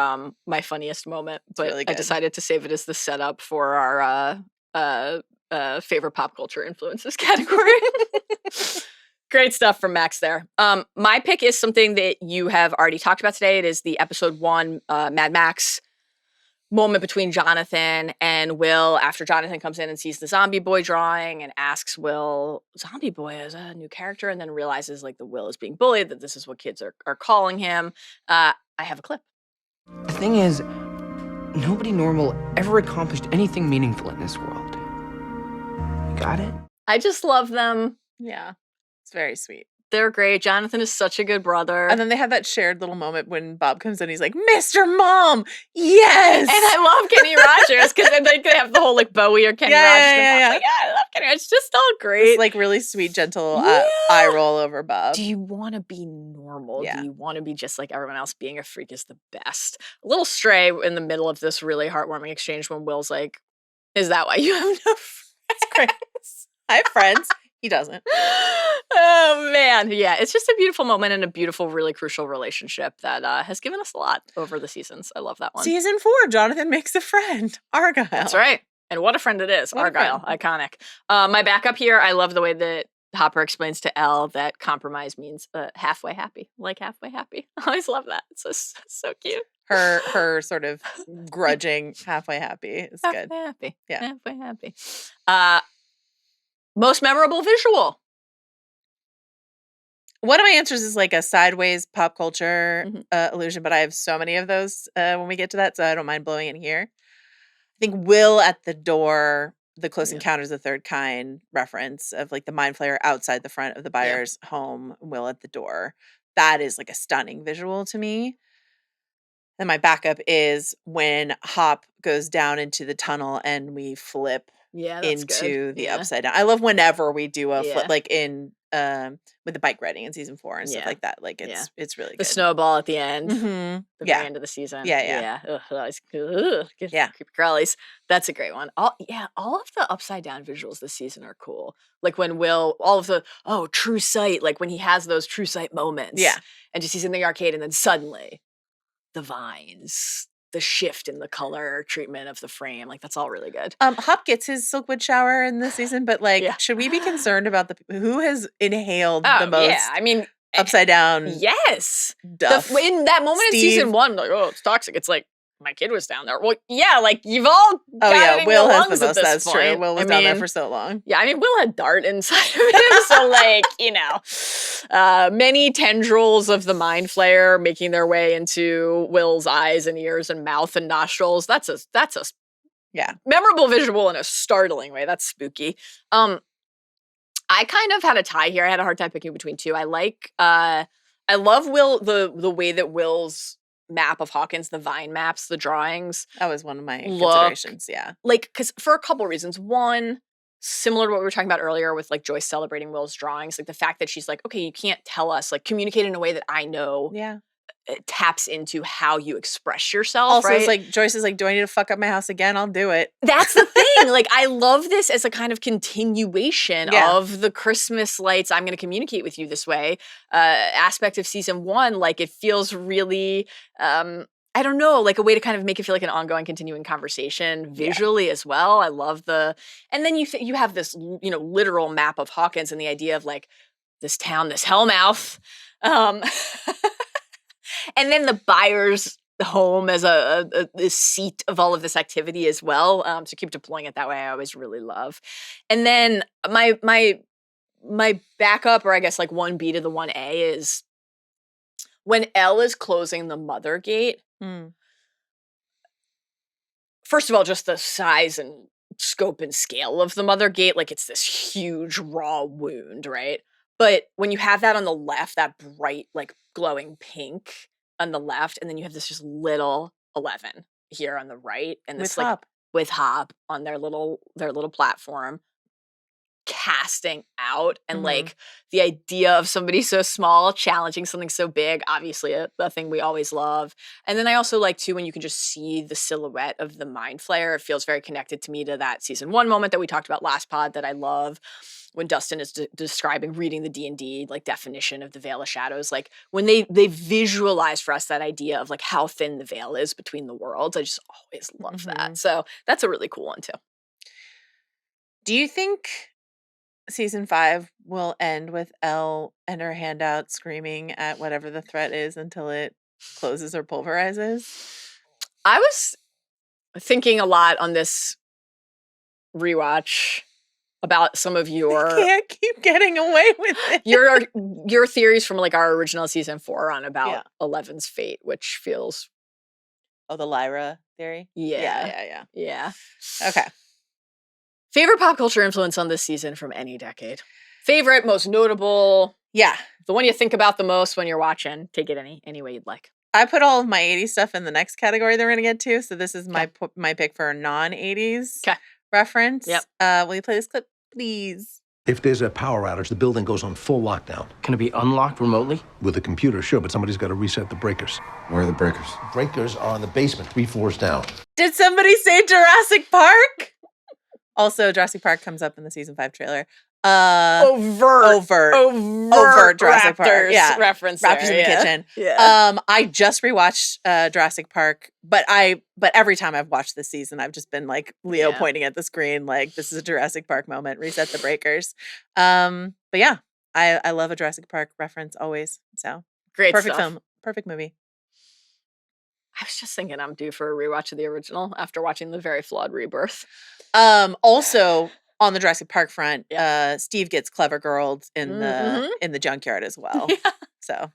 my funniest moment, but really I decided to save it as the setup for our favorite pop culture influences category. Great stuff from Max there. My pick is something that you have already talked about today. It is the episode 1 Mad Max moment between Jonathan and Will after Jonathan comes in and sees the zombie boy drawing and asks Will, zombie boy is a new character, and then realizes like the Will is being bullied, that this is what kids are calling him. I have a clip. The thing is, nobody normal ever accomplished anything meaningful in this world. You got it? I just love them. Yeah. It's very sweet. They're great. Jonathan is such a good brother. And then they have that shared little moment when Bob comes in. He's like, "Mr. Mom, yes!" And I love Kenny Rogers because then they have the whole like Bowie or Kenny Rogers. Yeah. Like, I love Kenny Rogers. It's just all great. It's like really sweet, gentle eye roll over Bob. Do you want to be normal? Yeah. Do you want to be just like everyone else? Being a freak is the best. A little stray in the middle of this really heartwarming exchange when Will's like, "Is that why you have no friends?" I have friends. He doesn't. Oh, man. Yeah, it's just a beautiful moment and a beautiful, really crucial relationship that has given us a lot over the seasons. I love that one. Season 4, Jonathan makes a friend. Argyle. That's right. And what a friend it is. Argyle. Iconic. My backup here, I love the way that Hopper explains to Elle that compromise means halfway happy. Like halfway happy. I always love that. It's so cute. Her sort of grudging halfway happy is good. Halfway happy. Yeah. Halfway happy. Most memorable visual. One of my answers is like a sideways pop culture illusion, but I have so many of those when we get to that, so I don't mind blowing it here. I think Will at the door, the Close Encounters of the Third Kind reference of like the mind flayer outside the front of the buyer's home, Will at the door. That is like a stunning visual to me. Then my backup is when Hop goes down into the tunnel and we flip into the upside down. I love whenever we do a flip, like in with the bike riding in season 4 and stuff like that. Like it's really good. The snowball at the end, the very end of the season. Yeah. Creepy crawlies. That's a great one. All of the upside down visuals this season are cool. Like when Will, all of the true sight, like when he has those true sight moments. Yeah, and just he's in the arcade, and then suddenly the vines. The shift in the color treatment of the frame, like that's all really good. Hop gets his Silkwood shower in this season, but like, should we be concerned about who has inhaled the most? Yeah, I mean, upside down. Yes, Duff. In that moment in season 1, like, oh, it's toxic. It's like my kid was down there. Well, yeah, like you've all. Will has the most. That's true. Will was down there for so long. Yeah, I mean, Will had Dart inside of him, so like many tendrils of the mind flayer making their way into Will's eyes and ears and mouth and nostrils. That's a Yeah. Memorable visual in a startling way. That's spooky. I kind of had a tie here. I had a hard time picking between two. I love Will, the way that Will's map of Hawkins, the vine maps, the drawings. That was one of my considerations, yeah. Like, because for a couple reasons. One, similar to what we were talking about earlier with like Joyce celebrating Will's drawings, like the fact that she's like, okay, you can't tell us, like communicate in a way that I know. Yeah. It taps into how you express yourself. Also, right? it's like Joyce is like, do I need to fuck up my house again? I'll do it. That's the thing. Like, I love this as a kind of continuation of the Christmas lights. I'm going to communicate with you this way. Aspect of season 1, like it feels really, I don't know, like a way to kind of make it feel like an ongoing, continuing conversation visually as well. I love and then you have this, literal map of Hawkins and the idea of like this town, this hellmouth. And then the buyer's home as a seat of all of this activity as well. So keep deploying it that way. I always really love. And then my backup, or I guess like 1B to the 1A, is when Elle is closing the mother gate. First of all, just the size and scope and scale of the mother gate, like it's this huge raw wound, right? But when you have that on the left, that bright, like glowing pink on the left, and then you have this just little 11 here on the right, and this with Hop. With Hop on their little platform, casting out, and like the idea of somebody so small challenging something so big, obviously a thing we always love. And then I also like too when you can just see the silhouette of the mind flayer. It feels very connected to me to that season 1 moment that we talked about last pod that I love. When Dustin is describing reading the D&D like definition of the veil of shadows, like when they visualize for us that idea of like how thin the veil is between the worlds, I just always love that. So that's a really cool one too. Do you think season 5 will end with Elle and her hand out screaming at whatever the threat is until it closes or pulverizes? I was thinking a lot on this rewatch about some of your I can't keep getting away with it. your theories from like our original season 4 on about 11's fate, which feels the Lyra theory. Yeah. Okay. Favorite pop culture influence on this season from any decade? Favorite, most notable. Yeah. The one you think about the most when you're watching. Take it any way you'd like. I put all of my 80s stuff in the next category that we're going to get to. So this is my pick for a non-80s reference. Yep. Will you play this clip, please? If there's a power outage, the building goes on full lockdown. Can it be unlocked remotely? With a computer, sure, but somebody's got to reset the breakers. Where are the breakers? Breakers are in the basement, 3 floors down. Did somebody say Jurassic Park? Also, Jurassic Park comes up in the season 5 trailer. Overt Jurassic Park. Yeah. Reference Raptors there, in the kitchen. Yeah. I just rewatched Jurassic Park, but every time I've watched this season, I've just been like Leo pointing at the screen, like this is a Jurassic Park moment. Reset the breakers. But yeah, I love a Jurassic Park reference always. So great, perfect stuff. film, perfect movie. I was just thinking I'm due for a rewatch of the original after watching the very flawed Rebirth. Also on the Jurassic Park front, Steve gets clever girled in the junkyard as well. Yeah. So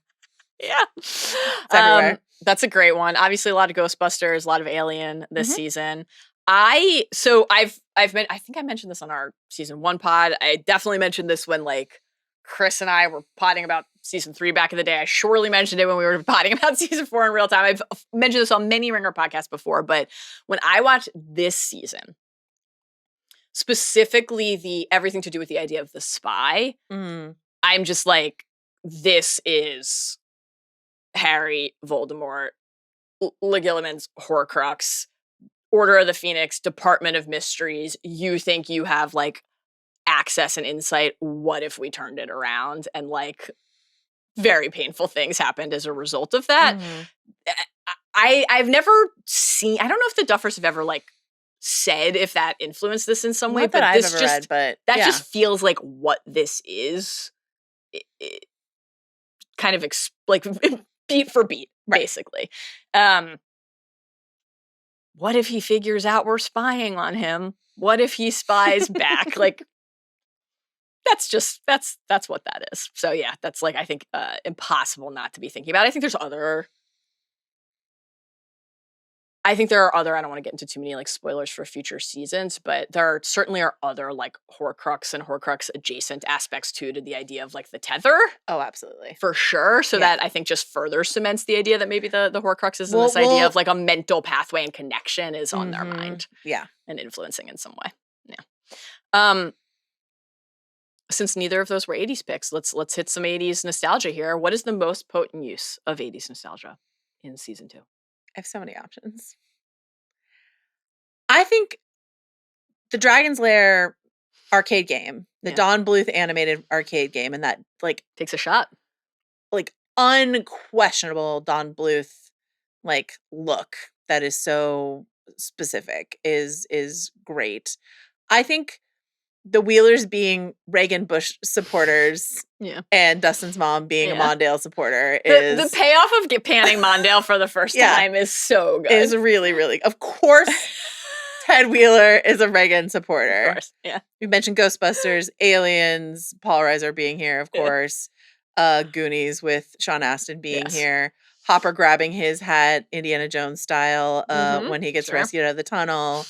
it's everywhere. That's a great one. Obviously, a lot of Ghostbusters, a lot of Alien this season. I think I mentioned this on our season 1 pod. I definitely mentioned this when like Chris and I were potting about season 3 back in the day. I surely mentioned it when we were potting about season 4 in real time. I've mentioned this on many Ringer podcasts before, but when I watched this season, specifically the everything to do with the idea of the spy, I'm just like, this is Harry, Voldemort, Legilliman's Horcrux, Order of the Phoenix, Department of Mysteries. You think you have like access and insight. What if we turned it around? And like very painful things happened as a result of that. I've never seen, I don't know if the Duffers have ever like said if that influenced this in some way, but this I've just read, but that just feels like what this is. It kind of like beat for beat, basically. What if he figures out we're spying on him? What if he spies back? Like that's what that is. So yeah, that's like I think impossible not to be thinking about. I think there's other I think there are other, I don't want to get into too many like spoilers for future seasons, but there certainly are other like Horcrux and Horcrux adjacent aspects too to the idea of like the tether. Oh, absolutely. For sure. So that I think just further cements the idea that maybe the Horcruxes and this idea of like a mental pathway and connection is on their mind. Yeah. And influencing in some way. Yeah. Since neither of those were 80s picks, let's hit some 80s nostalgia here. What is the most potent use of 80s nostalgia in season 2? I have so many options. I think the Dragon's Lair arcade game, the Don Bluth animated arcade game, and that like takes a shot. Like unquestionable Don Bluth like look that is so specific is great. I think the Wheelers being Reagan Bush supporters and Dustin's mom being a Mondale supporter is... The payoff of panning Mondale for the first time is so good. Is really, really... Of course, Ted Wheeler is a Reagan supporter. Of course, yeah. We mentioned Ghostbusters, Aliens, Paul Reiser being here, of course. Goonies with Sean Astin being here. Hopper grabbing his hat, Indiana Jones style, when he gets rescued out of the tunnel.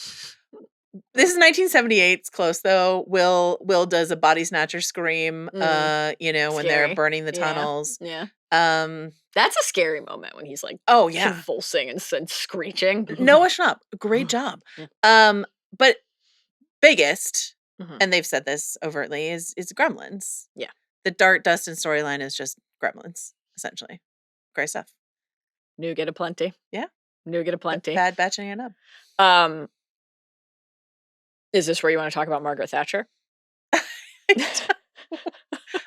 This is 1978. It's close though. Will does a body snatcher scream. When they're burning the tunnels. Yeah. That's a scary moment when he's like, convulsing and screeching. Noah Schnapp, great job. But biggest, and they've said this overtly, is Gremlins. Yeah. The Dart Dustin storyline is just Gremlins, essentially. Great stuff. Nougat aplenty. Yeah. Nougat aplenty. Bad batching it up. Is this where you want to talk about Margaret Thatcher?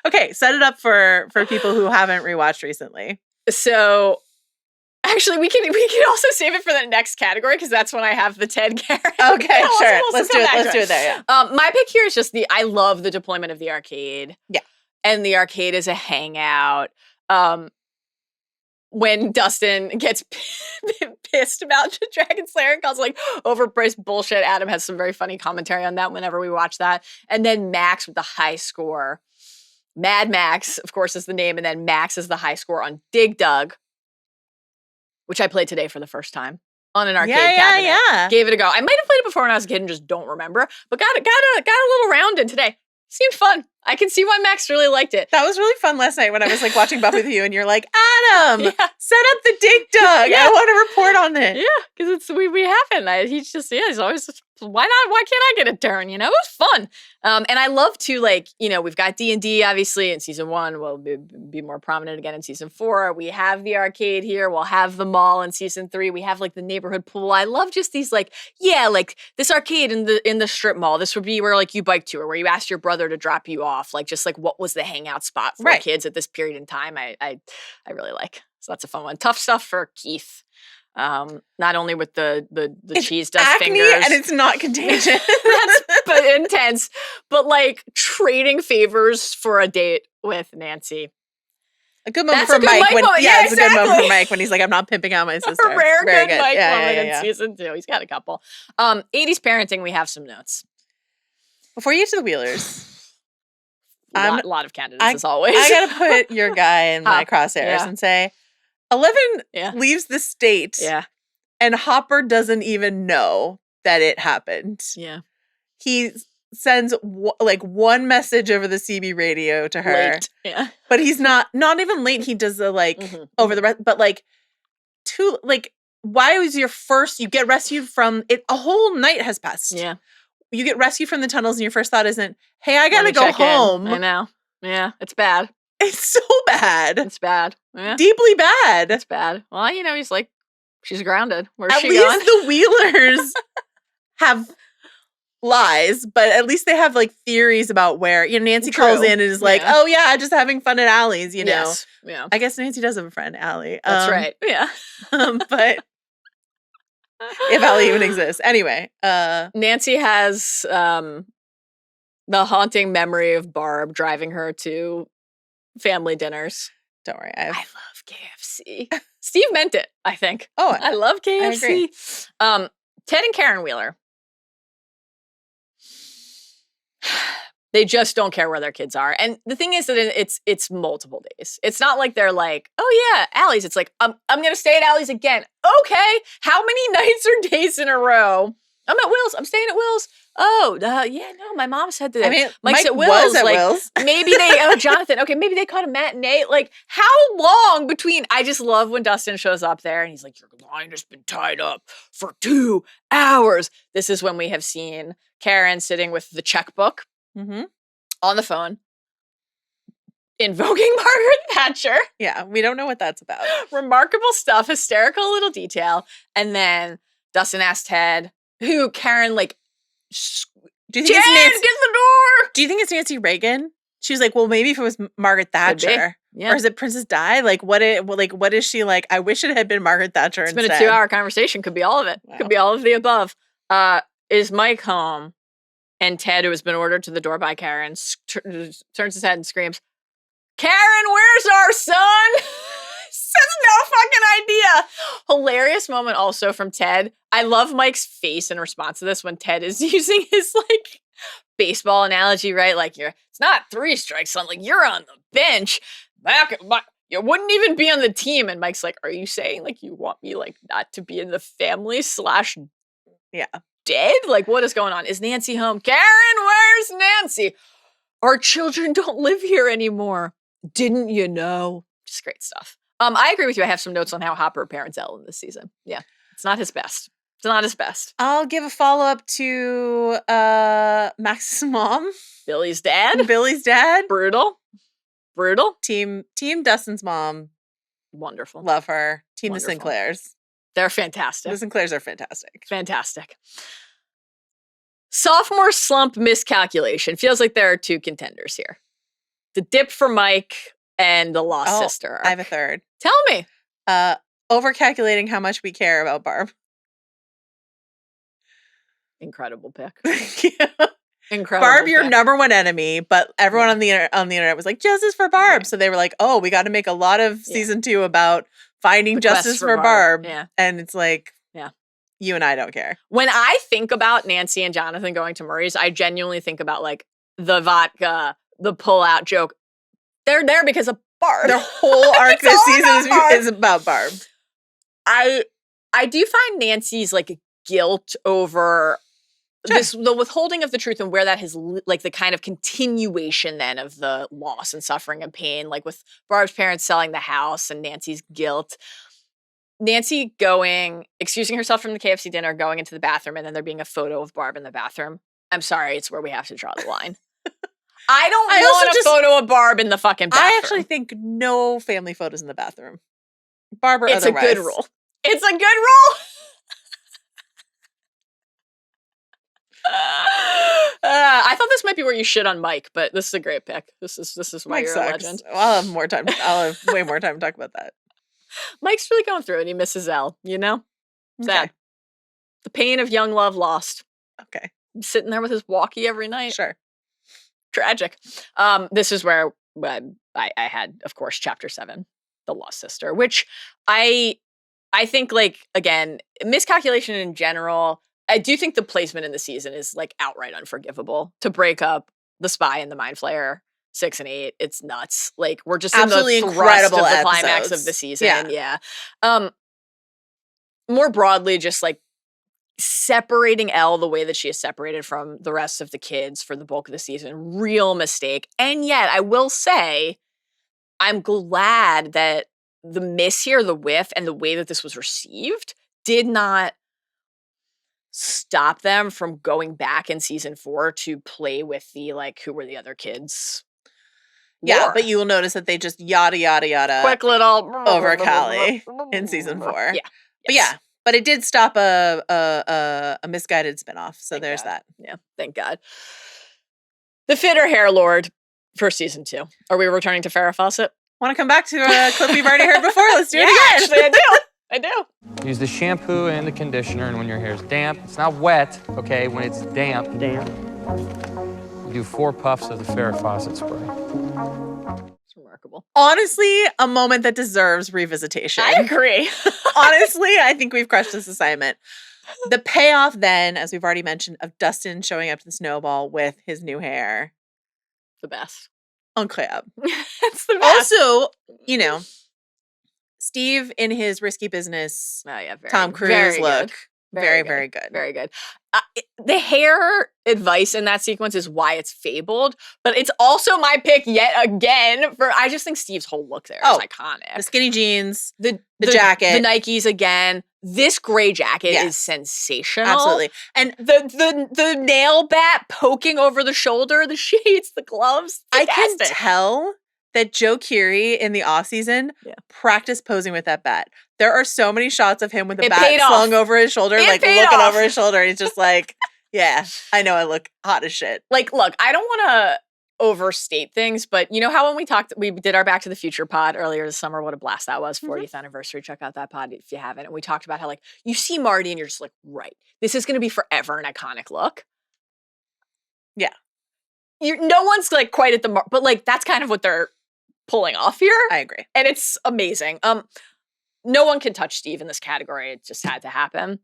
Okay, set it up for people who haven't rewatched recently. So, actually, we can also save it for the next category because that's when I have the Ted Karen. Okay, sure. Let's do it there. Yeah. My pick here is just I love the deployment of the arcade. Yeah, and the arcade is a hangout. When Dustin gets pissed about the Dragon Slayer and calls like overpriced bullshit, Adam has some very funny commentary on that whenever we watch that. And then Max with the high score. Mad Max, of course, is the name, and then Max is the high score on Dig Dug, which I played today for the first time on an arcade cabinet. Yeah. Gave it a go. I might have played it before when I was a kid and just don't remember, but got a little round in today. Seemed fun. I can see why Max really liked it. That was really fun last night when I was like watching Buffy with you and you're like, Adam, set up the Dig Dug. I want to report on it. Yeah, because we haven't. He's just, he's always just, why not? Why can't I get a turn? It was fun. And I love to we've got D&D obviously in season 1. Will be more prominent again in season 4. We have the arcade here. We'll have the mall in season 3. We have like the neighborhood pool. I love just these this arcade in the strip mall. This would be where like you bike to or where you ask your brother to drop you off. Like just like what was the hangout spot for kids at this period in time. I really like. So that's a fun one. Tough stuff for Keith. Not only with the cheese dust acne fingers, and it's not contagious. That's but intense. But like trading favors for a date with Nancy. A good moment for Mike. It's a good moment for Mike when he's like, "I'm not pimping out my sister." A rare good Mike moment in season 2. He's got a couple. 80s parenting. We have some notes. Before you get to the Wheelers. A lot of candidates as always. I gotta put your guy in my crosshairs and say 11 leaves the state. Yeah. And Hopper doesn't even know that it happened. Yeah. He sends one message over the CB radio to her. Late. Yeah. But he's not even late. He does the over the rest, but why was your first, you get rescued from it? A whole night has passed. Yeah. You get rescued from the tunnels and your first thought isn't, hey, I gotta go home. I know. Yeah. It's bad. It's so bad. It's bad. Yeah. Deeply bad. It's bad. Well, he's like, she's grounded. Where's she going? At least the Wheelers have lies, but at least they have like theories about where, Nancy calls in and is like, oh yeah, just having fun at Allie's, know. Yes. Yeah. I guess Nancy does have a friend, Allie. That's right. Yeah. But if Allie even exists. Anyway. Nancy has the haunting memory of Barb driving her to family dinners. Don't worry. I love KFC. Steve meant it, I think. Oh, I love KFC. I agree. Ted and Karen Wheeler. They just don't care where their kids are. And the thing is that it's multiple days. It's not like they're like, oh yeah, Allie's. It's like, I'm going to stay at Allie's again. Okay. How many nights or days in a row? I'm at Will's. I'm staying at Will's. Oh, yeah, no, my mom said that. I mean, Mike's Mike at Will's. was at Will's. Maybe they, Jonathan, okay, maybe they caught a matinee. Like, how long between? I just love when Dustin shows up there and he's like, your line has been tied up for 2 hours. This is when we have seen Karen sitting with the checkbook. Mm-hmm. On the phone, invoking Margaret Thatcher. Yeah, we don't know what that's about. Remarkable stuff, hysterical little detail. And then Dustin asked Ted, who Karen, like, do you think it's Nancy, get the door? Do you think it's Nancy Reagan? She was like, well, maybe if it was Margaret Thatcher. Yeah. Or is it Princess Di? Like, what is she like? I wish it had been Margaret Thatcher It's instead. been a 2-hour conversation. Could be all of it. Wow. Could be all of the above. Is Mike home? And Ted, who has been ordered to the door by Karen, turns his head and screams, Karen, where's our son? Says no fucking idea. Hilarious moment also from Ted. I love Mike's face in response to this when Ted is using his, like, baseball analogy, right? Like, it's not 3 strikes, son. Like, you're on the bench. You wouldn't even be on the team. And Mike's like, are you saying, like, you want me, like, not to be in the family / yeah. dead? Like, what is going on? Is Nancy home? Karen, where's Nancy? Our children don't live here anymore. Didn't you know? Just great stuff. I agree with you. I have some notes on how Hopper parents Ellen this season. Yeah, it's not his best. It's not his best. I'll give a follow-up to Max's mom. Billy's dad. Billy's dad. Brutal. Team Dustin's mom. Wonderful. Love her. Team Wonderful. The Sinclairs. They're fantastic. The Sinclairs are fantastic. Fantastic. Sophomore slump miscalculation. Feels like there are 2 contenders here. The dip for Mike and the lost sister arc. I have a third. Tell me. Overcalculating how much we care about Barb. Incredible pick. Yeah. Incredible. Barb, your number one enemy, but everyone on the internet was like, justice for Barb. So they were like, oh, we got to make a lot of season 2 about finding The justice quest for for Barb. Yeah. And it's like, yeah, you and I don't care. When I think about Nancy and Jonathan going to Murray's, I genuinely think about, like, the vodka, the pull-out joke. They're there because of Barb. Their whole arc this season is about Barb. I do find Nancy's, like, guilt over the withholding of the truth and where that has, like, the kind of continuation then of the loss and suffering and pain, like with Barb's parents selling the house and Nancy's guilt. Nancy excusing herself from the KFC dinner, going into the bathroom, and then there being a photo of Barb in the bathroom. I'm sorry, it's where we have to draw the line. I don't want a photo of Barb in the fucking bathroom. I actually think no family photos in the bathroom. Barb or it's otherwise. a good rule. It's a good rule. I thought this might be where you shit on Mike, but this is a great pick. This is why Mike you're sucks. a legend. I'll have way more time to talk about that. Mike's really going through it. He misses Elle, you know? Sad. Okay. The pain of young love lost. Okay. Sitting there with his walkie every night. Sure. Tragic. This is where I had, of course, chapter 7, The Lost Sister, which I think, like, again, miscalculation in general. I do think the placement in the season is, like, outright unforgivable. To break up the spy and the mind flayer 6 and 8, it's nuts. Like, we're just absolutely in the thrust incredible of the episodes. climax of the season. Yeah. More broadly, just, like, separating Elle the way that she is separated from the rest of the kids for the bulk of the season, real mistake. And yet, I will say, I'm glad that the miss here, the whiff, and the way that this was received did not stop them from going back in season 4 to play with the, like, who were the other kids. Yeah, lore. but you will notice that they just yada quick little over Callie in season 4. Yeah. But yeah, but it did stop a misguided spinoff. So Thank there's God. that. Yeah, thank God. The Fitter Hair Lord for season 2. Are we returning to Farrah Fawcett? Want to come back to a clip we've already heard before? Let's do it again. Actually, I do. Use the shampoo and the conditioner, and when your hair is damp, it's not wet, okay? When it's damp, you do 4 puffs of the Farrah Fawcett spray. It's remarkable. Honestly, a moment that deserves revisitation. I agree. Honestly, I think we've crushed this assignment. The payoff then, as we've already mentioned, of Dustin showing up to the snowball with his new hair The best. Incroyable. It's the best. Also, you know, Steve in his Risky Business Tom Cruise look. Good. Very good. Very good. The hair advice in that sequence is why it's fabled, but it's also my pick yet again for, I just think Steve's whole look there is iconic. The skinny jeans, the jacket. The Nikes again. This gray jacket is sensational. Absolutely. And the nail bat poking over the shoulder, the shades, the gloves. I can tell that Joe Keery in the offseason practiced posing with that bat. There are so many shots of him with the bat slung over his shoulder, like looking over his shoulder. He's just like, yeah, I know I look hot as shit. Like, look, I don't want to overstate things, but you know how when we did our Back to the Future pod earlier this summer, what a blast that was, 40th anniversary. Check out that pod if you haven't. And we talked about how, like, you see Marty and you're just like, right, this is going to be forever an iconic look. Yeah. No one's like quite at the mark, but like that's kind of what they're pulling off here. I agree. And it's amazing. No one can touch Steve in this category. It just had to happen.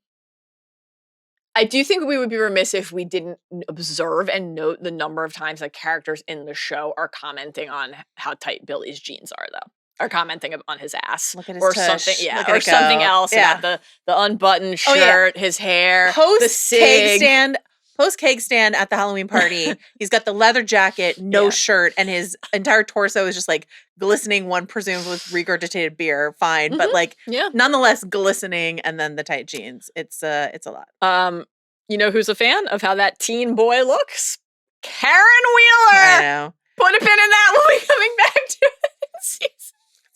I do think we would be remiss if we didn't observe and note the number of times that characters in the show are commenting on how tight Billy's jeans are, though. Are commenting on his ass. Look at his or tush. Something, or something else about the unbuttoned shirt, his hair, the sig. Post keg stand at the Halloween party, he's got the leather jacket, no shirt, and his entire torso is just like glistening, one presumed with regurgitated beer. Fine, but like nonetheless glistening, and then the tight jeans. It's a lot. You know who's a fan of how that teen boy looks? Karen Wheeler. I know. Put a pin in that. We'll be coming back to it.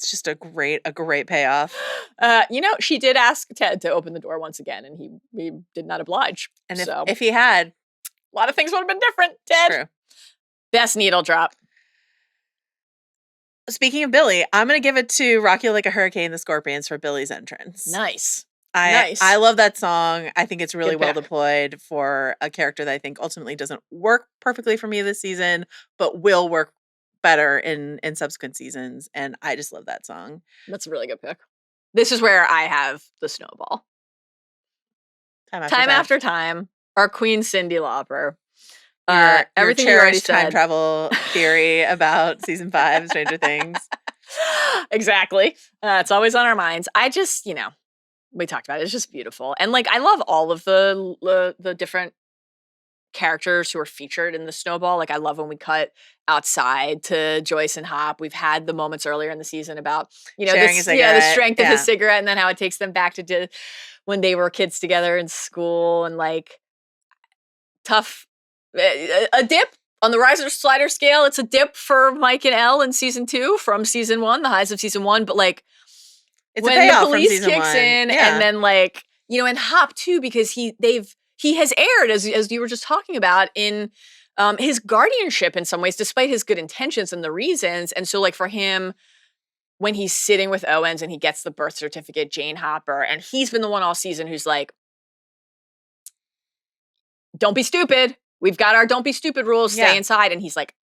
It's just a great payoff. You know, she did ask Ted to open the door once again, and he did not oblige. And if he had, a lot of things would have been different, Ted. True. Best needle drop. Speaking of Billy, I'm going to give it to Rock You Like a Hurricane, the Scorpions, for Billy's entrance. Nice. I love that song. I think it's really well deployed for a character that I think ultimately doesn't work perfectly for me this season, but will work better in subsequent seasons, and I just love that song. That's a really good pick. This is where I have the snowball. Time after time, our queen Cyndi Lauper. Everything you already said. Time travel theory about season 5 of Stranger Things. Exactly. It's always on our minds. I just, we talked about it. It's just beautiful, and like I love all of the different characters who are featured in the snowball. Like I love when we cut outside to Joyce and Hop. We've had the moments earlier in the season about the strength of his cigarette, and then how it takes them back to when they were kids together in school, and like tough a dip on the riser slider scale. It's a dip for Mike and Elle in season 2 from season 1, the highs of season 1, but like it's when a payoff the police from season kicks 1. in, and then like and Hop too, because he has aired, as you were just talking about, in his guardianship in some ways, despite his good intentions and the reasons. And so like for him, when he's sitting with Owens and he gets the birth certificate, Jane Hopper, and he's been the one all season who's like, don't be stupid. We've got our don't be stupid rules, stay inside. And he's like,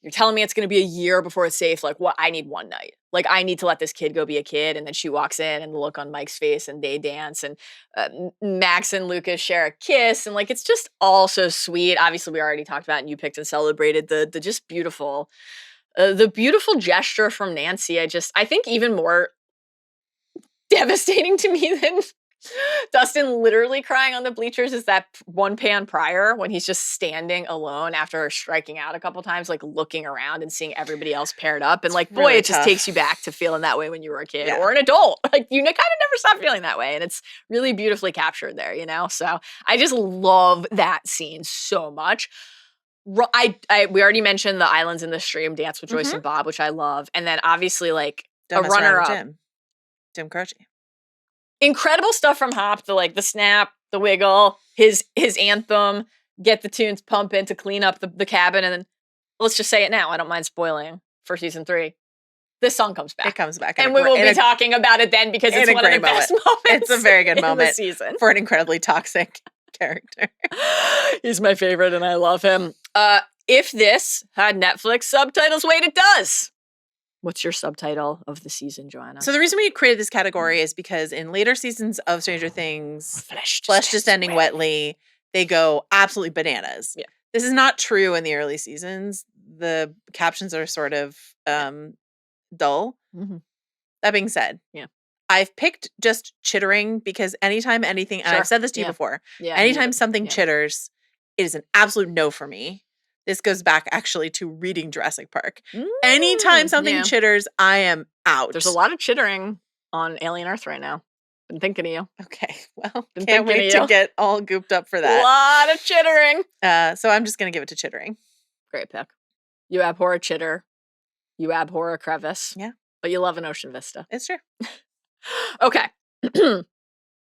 you're telling me it's going to be a year before it's safe. Like, what? I need one night. Like, I need to let this kid go be a kid. And then she walks in, and the look on Mike's face, and they dance, and Max and Lucas share a kiss. And like, it's just all so sweet. Obviously, we already talked about, and you picked and celebrated the just beautiful, the beautiful gesture from Nancy. I think even more devastating to me than Dustin literally crying on the bleachers is that one pan prior when he's just standing alone after striking out a couple times, like looking around and seeing everybody else paired up. And like, boy, really it just takes you back to feeling that way when you were a kid or an adult. Like you kind of never stop feeling that way. And it's really beautifully captured there, So I just love that scene so much. We already mentioned the Islands in the Stream dance with Joyce and Bob, which I love. And then obviously like Don't a runner-up. Jim Croce. Incredible stuff from Hop, the snap, the wiggle, his anthem, get the tunes pumping to clean up the cabin, and then let's just say it now. I don't mind spoiling for season 3. This song comes back. It comes back. And we will be talking about it then because it's one of the best moments. It's a very good moment in the season. For an incredibly toxic character. He's my favorite and I love him. If this had Netflix subtitles, wait, it does. What's your subtitle of the season, Joanna? So the reason we created this category is because in later seasons of Stranger Things, Flesh Descending Wetly, they go absolutely bananas. Yeah. This is not true in the early seasons. the captions are sort of dull. Mm-hmm. That being said, I've picked just chittering because anytime anything, and I've said this to you before, anytime something chitters, it is an absolute no for me. This goes back actually to reading Jurassic Park. Anytime something chitters, I am out. There's a lot of chittering on Alien Earth right now. Been thinking of you. Okay, well, can't wait to get all gooped up for that. A lot of chittering. So I'm just going to give it to chittering. Great pick. You abhor a chitter. You abhor a crevice. Yeah. But you love an ocean vista. It's true. Okay.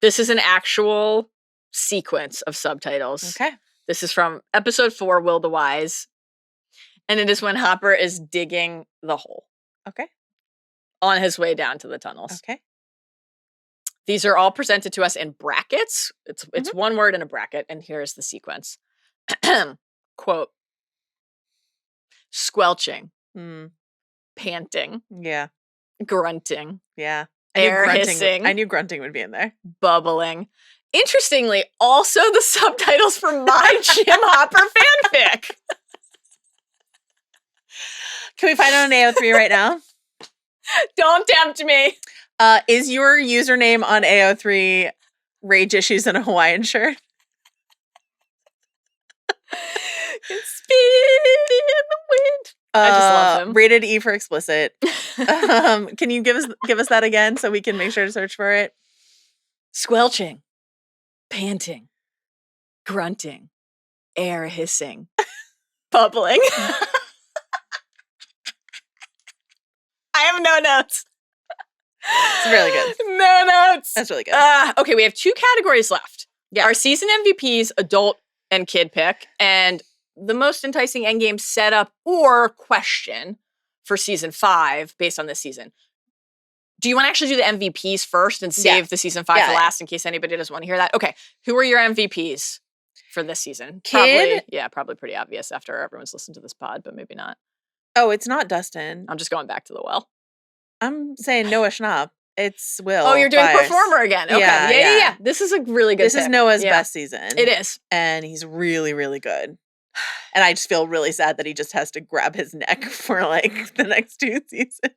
This is an actual sequence of subtitles. Okay. This is from episode 4, Will the Wise. And it is when Hopper is digging the hole. Okay. On his way down to the tunnels. Okay. These are all presented to us in brackets. It's one word in a bracket, and here's the sequence. Quote, squelching, panting, grunting, air hissing. I knew grunting would be in there. Bubbling. Interestingly, also the subtitles for my Jim Hopper fanfic. Can we find it on AO3 right now? Don't tempt me. Is your username on AO3 Rage Issues in a Hawaiian shirt? It's spin in the wind. I just love him. Rated E for explicit. Can you give us that again so we can make sure to search for it? Squelching, panting, grunting, air hissing, bubbling. I have no notes. It's really good. No notes. That's really good. Okay, we have 2 categories left. Yeah. Our season MVPs, adult and kid pick, and the most enticing endgame setup or question for season 5 based on this season. Do you want to actually do the MVPs first and save the season 5 for last in case anybody doesn't want to hear that? Okay. Who are your MVPs for this season? Kid? Probably pretty obvious after everyone's listened to this pod, but maybe not. Oh, it's not Dustin. I'm just going back to the well. I'm saying Noah Schnapp. It's Will. Oh, you're doing Bias. Performer again. Okay. Yeah. This is a really good This pick. is Noah's best season. It is. And he's really, really good. And I just feel really sad that he just has to grab his neck for like the next 2 seasons.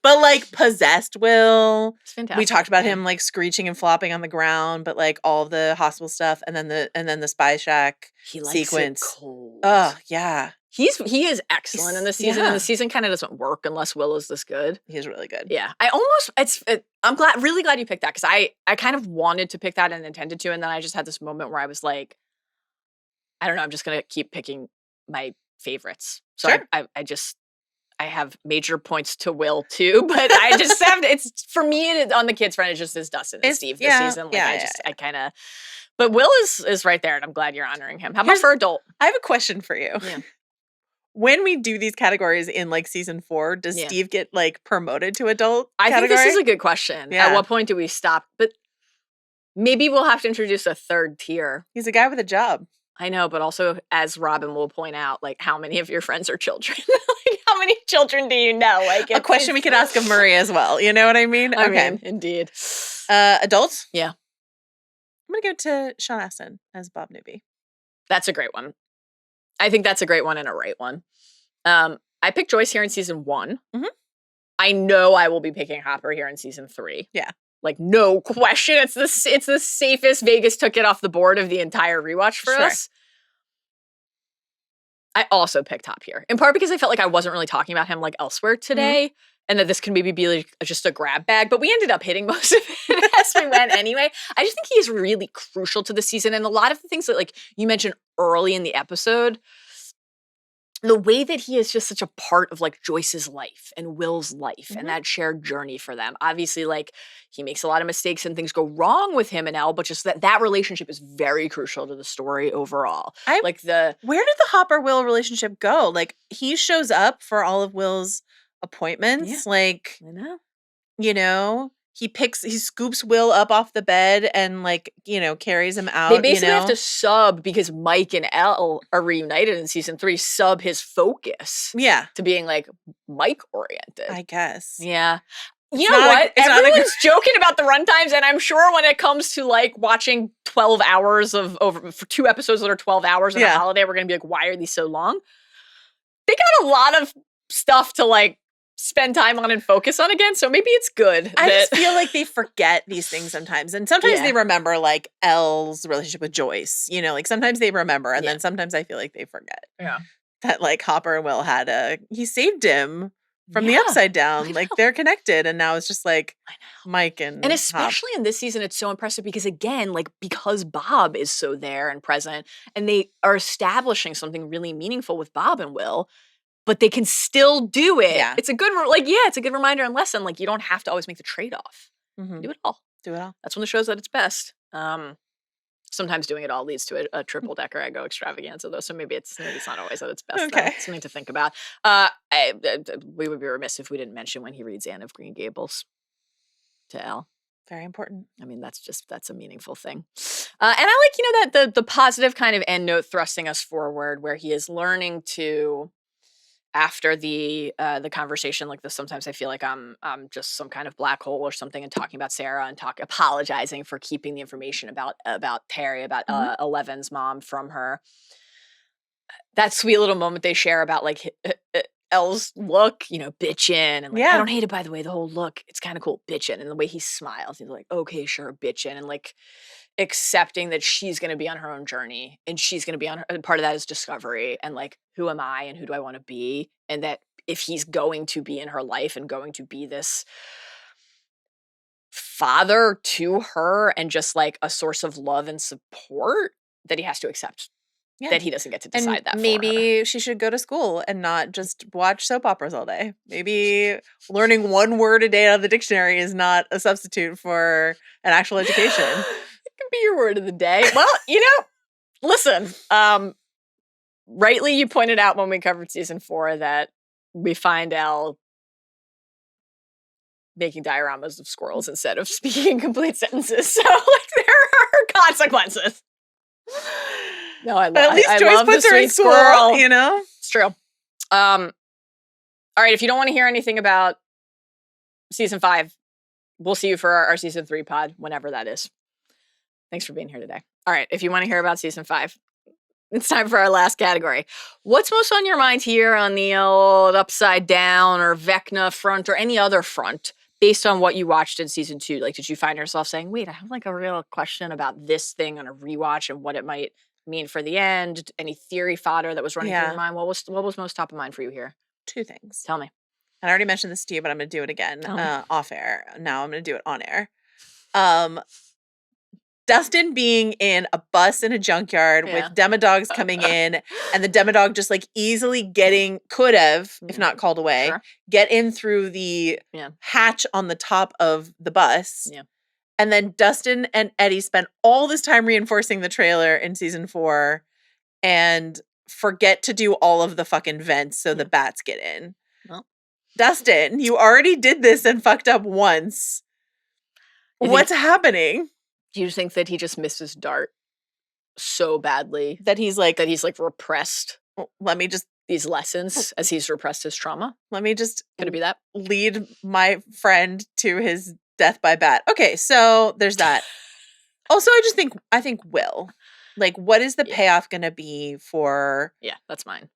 But like possessed Will. It's fantastic. We talked about him like screeching and flopping on the ground, but like all of the hospital stuff and then the Spy Shack sequence. It cold. Oh, yeah. He is excellent in this season, and the season kind of doesn't work unless Will is this good. He's really good. Yeah, I'm really glad you picked that because I kind of wanted to pick that and intended to, and then I just had this moment where I was like, I don't know, I'm just gonna keep picking my favorites. So sure. I have major points to Will too, but I just have it's for me on the kids front. It just is Dustin and Steve this season. Like I kind of, but Will is right there, and I'm glad you're honoring him. How about for adult? I have a question for you. Yeah. When we do these categories in like season 4, does Steve get like promoted to adult? I think this is a good question. Yeah. At what point do we stop? But maybe we'll have to introduce a 3rd tier. He's a guy with a job. I know, but also as Robin will point out, like how many of your friends are children? Like how many children do you know? Like a question we could ask of Murray as well. You know what I mean? I mean, indeed. Adults? Yeah. I'm gonna go to Sean Astin as Bob Newby. That's a great one. I think that's a great one and a right one. I picked Joyce here in season 1. Mm-hmm. I know I will be picking Hopper here in season 3. Yeah. Like, no question. It's the safest. Vegas took it off the board of the entire rewatch for us. I also picked Hop here, in part because I felt like I wasn't really talking about him like elsewhere today, and that this can maybe be like just a grab bag, but we ended up hitting most of it as we went anyway. I just think he is really crucial to the season, and a lot of the things that like you mentioned early in the episode, the way that he is just such a part of like Joyce's life and Will's life and that shared journey for them. Obviously, like he makes a lot of mistakes and things go wrong with him and Elle, but just that relationship is very crucial to the story overall. Where did the Hopper-Will relationship go? Like he shows up for all of Will's appointments. Yeah. Like, I know. You know, he scoops Will up off the bed and like, you know, carries him out. They basically have to sub because Mike and Elle are reunited in season 3, sub his focus. Yeah. To being like Mike oriented. I guess. Yeah. You know what? Everyone's joking about the runtimes, and I'm sure when it comes to like watching 12 hours for 2 episodes that are 12 hours in a holiday, we're gonna be like, why are these so long? they got a lot of stuff to like spend time on and focus on again. So maybe it's good. I just feel like they forget these things sometimes. And sometimes Yeah. they remember like Elle's relationship with Joyce. You know, like sometimes they remember and then sometimes I feel like they forget. Yeah. That like Hopper and Will he saved him from the Upside Down. Like they're connected and now it's just like Mike and especially in this season, it's so impressive because again, like because Bob is so there and present and they are establishing something really meaningful with Bob and Will, but they can still do it. Yeah. It's a good, it's a good reminder and lesson. Like you don't have to always make the trade-off. Mhm. Do it all. Do it all. That's when the show's at its best. Sometimes doing it all leads to a triple decker Eggo extravaganza, though. So maybe it's not always at its best. Okay. Something to think about. We would be remiss if we didn't mention when he reads Anne of Green Gables to Elle. Very important. I mean, that's a meaningful thing. And I like, that the positive kind of end note thrusting us forward, where he is learning to. After the conversation like this, sometimes I feel like I'm just some kind of black hole or something and talking about Sarah and apologizing for keeping the information about Terry, about Eleven's mom from her. That sweet little moment they share about like Elle's look, bitchin'. And like, I don't hate it, by the way, the whole look. It's kind of cool, bitchin'. And the way he smiles, he's like, okay, sure, bitchin'. And like accepting that she's going to be on her own journey and she's going to be on her, and part of that is discovery and like, who am I and who do I want to be? And that if he's going to be in her life and going to be this father to her and just like a source of love and support, that he has to accept that he doesn't get to decide that. Maybe she should go to school and not just watch soap operas all day. Maybe learning one word a day out of the dictionary is not a substitute for an actual education. It could be your word of the day. Well, listen, rightly you pointed out when we covered season 4 that we find Elle making dioramas of squirrels instead of speaking complete sentences. So like there are consequences. No, I love. But at least Joyce puts her in school, squirrel. It's true. All right, if you don't want to hear anything about season 5, we'll see you for our season 3 pod, whenever that is. Thanks for being here today. All right, if you want to hear about season 5, it's time for our last category. What's most on your mind here on the old Upside Down or Vecna front or any other front based on what you watched in season 2? Like, did you find yourself saying, wait, I have like a real question about this thing on a rewatch and what it might mean for the end? Any theory fodder that was running through your mind? What was most top of mind for you here? 2 things. Tell me. And I already mentioned this to you, but I'm going to do it again off air. Now I'm going to do it on air. Dustin being in a bus in a junkyard with demodogs coming in and the demodog just like easily could have, if not called away, get in through the hatch on the top of the bus. Yeah. And then Dustin and Eddie spent all this time reinforcing the trailer in season 4 and forget to do all of the fucking vents so the bats get in. Well, Dustin, you already did this and fucked up once. What's happening? Do you think that he just misses Dart so badly that he's like repressed? Let me just these lessons as he's repressed his trauma. Let me just could it be that lead my friend to his death by bat. Okay, so there's that. Also, I think Will. Like, what is the payoff going to be for? Yeah, that's mine.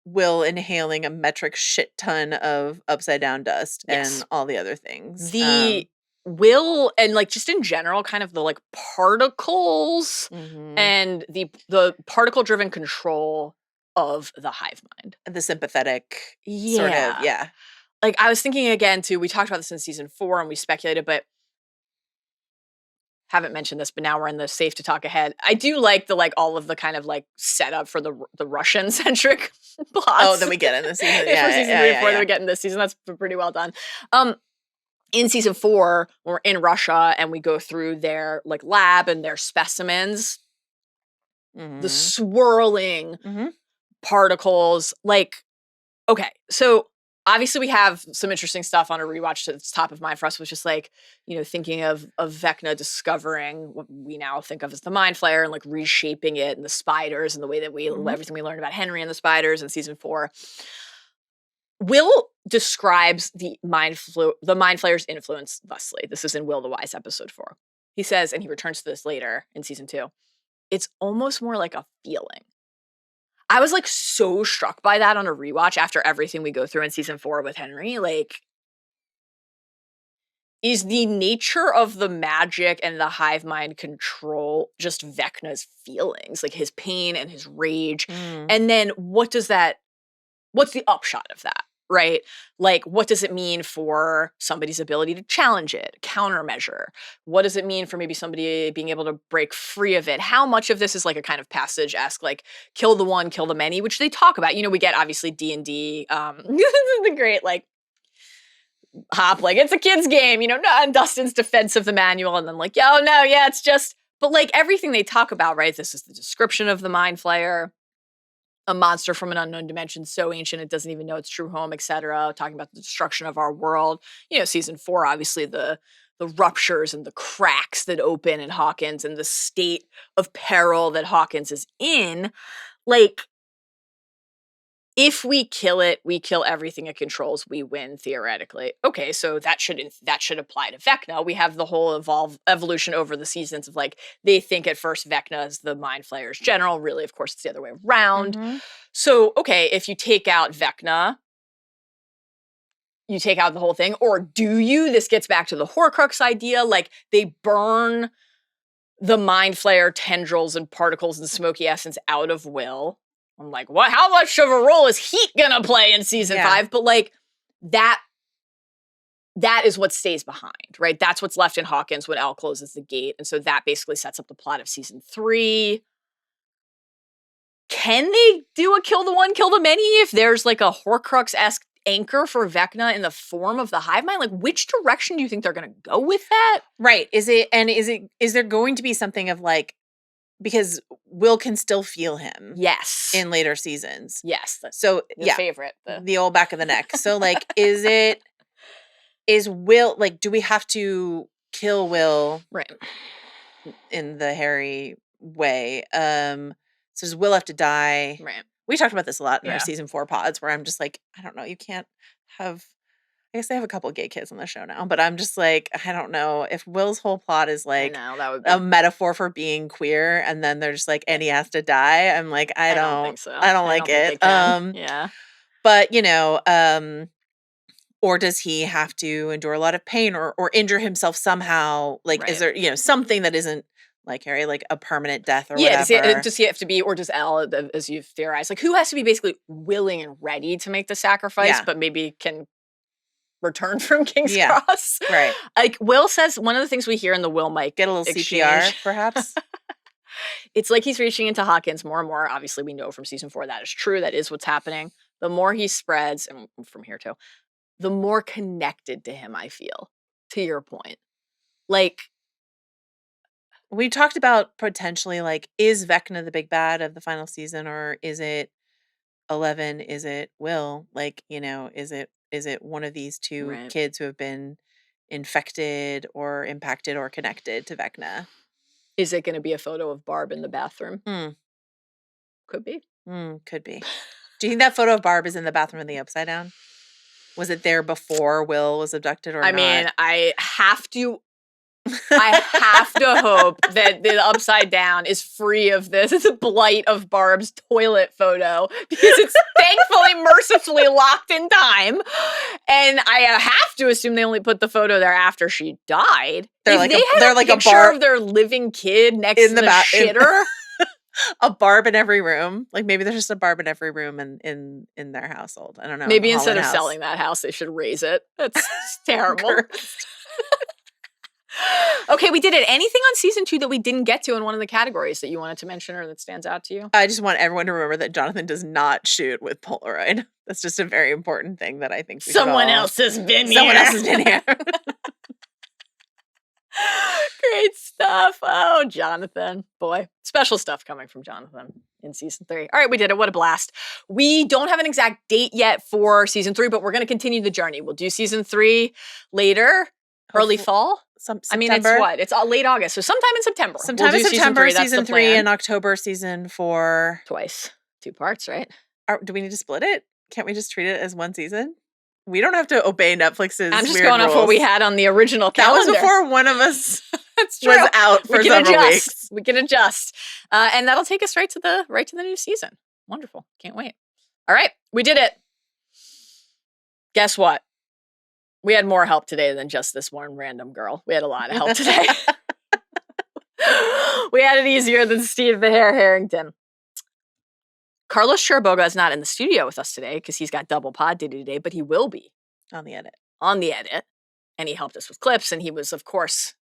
Will inhaling a metric shit ton of upside down dust and all the other things. Will and like just in general, kind of the like particles and the particle driven control of the hive mind, the sympathetic sort of Like I was thinking again too. We talked about this in season 4 and we speculated, but haven't mentioned this. But now we're in the safe to talk ahead. I do like all of the kind of like setup for the Russian centric plots. Oh, that we get in this season. For season 3 and 4 that we get in this season. That's pretty well done. In season 4, when we're in Russia and we go through their like lab and their specimens, the swirling particles, like, okay, so obviously we have some interesting stuff on a rewatch that's top of mind for us, was just like, thinking of Vecna discovering what we now think of as the Mind Flayer and like reshaping it and the spiders and the way that everything we learned about Henry and the spiders in season 4. Will describes the Mind Flayer's influence thusly. This is in Will the Wise, episode 4. He says, and he returns to this later in season 2, it's almost more like a feeling. I was like so struck by that on a rewatch after everything we go through in season 4 with Henry. Like, is the nature of the magic and the hive mind control just Vecna's feelings, like his pain and his rage? And then what's the upshot of that, right? Like, what does it mean for somebody's ability to challenge it, countermeasure? What does it mean for maybe somebody being able to break free of it? How much of this is like a kind of passage-esque, like, kill the one, kill the many, which they talk about. You know, we get, obviously, D&D. This is the great, like, Hop, like, it's a kid's game, you know, and Dustin's defense of the manual, and then like, oh, no, yeah, it's just, but like, everything they talk about, right? This is the description of the Mind Flayer. A monster from an unknown dimension so ancient it doesn't even know its true home, etc. Talking about the destruction of our world. You know, season 4, obviously the ruptures and the cracks that open in Hawkins and the state of peril that Hawkins is in. Like, if we kill it, we kill everything it controls, we win, theoretically. Okay, so that should apply to Vecna. We have the whole evolution over the seasons of, like, they think at first Vecna is the Mind Flayer's general. Really, of course, it's the other way around. So, okay, if you take out Vecna, you take out the whole thing, or do you? This gets back to the Horcrux idea. Like, they burn the Mind Flayer tendrils and particles and smoky essence out of Will. I'm like, what? How much of a role is heat gonna play in season 5? But like, that is what stays behind, right? That's what's left in Hawkins when Elle closes the gate. And so that basically sets up the plot of season 3. Can they do a kill the one, kill the many if there's like a Horcrux-esque anchor for Vecna in the form of the hive mind? Like, which direction do you think they're gonna go with that? Right. Is there going to be something of like, because Will can still feel him. Yes. In later seasons. Yes. So His favorite. The old back of the neck. So like, is Will, like, do we have to kill Will? Right. In the Harry way? So does Will have to die? Right. We talked about this a lot in our season 4 pods where I'm just like, I don't know, you can't have, I guess they have a couple of gay kids on the show now, but I'm just like, I don't know if Will's whole plot is like that would be a metaphor for being queer, and then they're just like, and he has to die. I'm like, I don't think so. I don't like it. Yeah. But you know, or does he have to endure a lot of pain or injure himself somehow? Like, is there, you know, something that isn't like Harry, like a permanent death or whatever? Does he have to be, or does Elle, as you've theorized, like, who has to be basically willing and ready to make the sacrifice, but maybe can return from King's Cross? Right. Like, Will says, one of the things we hear in the Will Mike get a little exchange, CPR, perhaps. It's like he's reaching into Hawkins more and more. Obviously, we know from season 4 that is true. That is what's happening. The more he spreads, and from here too, the more connected to him I feel, to your point. Like, we talked about potentially, like, is Vecna the big bad of the final season, or is it 11? Is it Will? Like, you know, is it one of these two kids who have been infected or impacted or connected to Vecna? Is it going to be a photo of Barb in the bathroom? Could be. Could be. Do you think that photo of Barb is in the bathroom in the Upside Down? Was it there before Will was abducted or not? I mean, I have to hope that the Upside Down is free of this. It's a blight of Barb's toilet photo because it's thankfully, mercifully locked in time. And I have to assume they only put the photo there after she died. They're if like they had a picture of their living kid next to the shitter. A Barb in every room. Like, maybe there's just a Barb in every room in their household. I don't know. Maybe instead of selling that house, they should raise it. That's terrible. Okay, we did it. Anything on season 2 that we didn't get to in one of the categories that you wanted to mention or that stands out to you? I just want everyone to remember that Jonathan does not shoot with Polaroid. That's just a very important thing that I think someone else has been here. Someone else has been here. Great stuff. Oh, Jonathan. Boy, special stuff coming from Jonathan in season 3. All right, we did it. What a blast. We don't have an exact date yet for season 3, but we're going to continue the journey. We'll do season 3 later, early fall. I mean, it's what? It's late August, so sometime in September. Sometime in September, season 3, and October, season 4. Twice. 2 parts, right? Do we need to split it? Can't we just treat it as one season? We don't have to obey Netflix's I'm just weird going rules. off what we had on the original calendar. That was before one of us That's true. was out for several weeks. We can adjust. And that'll take us right to the new season. Wonderful. Can't wait. All right. We did it. Guess what? We had more help today than just this one random girl. We had a lot of help today. We had it easier than Steve the Hair Harrington. Carlos Cherboga is not in the studio with us today because he's got double pod duty today, but he will be. On the edit. And he helped us with clips, and he was, of course,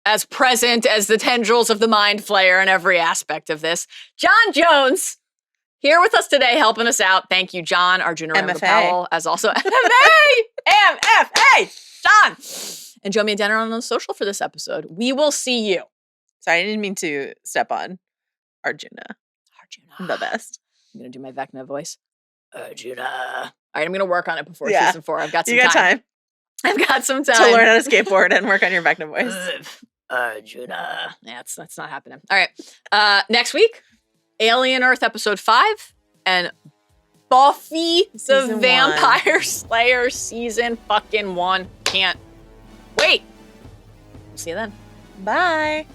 as present as the tendrils of the mind flayer in every aspect of this. John Jones, here with us today, helping us out. Thank you, John. Arjuna Powell, as also MFA, John. And join me at dinner on the social for this episode. We will see you. Sorry, I didn't mean to step on Arjuna. The best. I'm going to do my Vecna voice. Arjuna. All right, I'm going to work on it before season 4. I've got some time. I've got some time. To learn how to skateboard and work on your Vecna voice. Arjuna. Yeah, that's not happening. All right. Next week, Alien Earth episode 5 and Buffy the Vampire Slayer season fucking 1. Can't wait. See you then. Bye.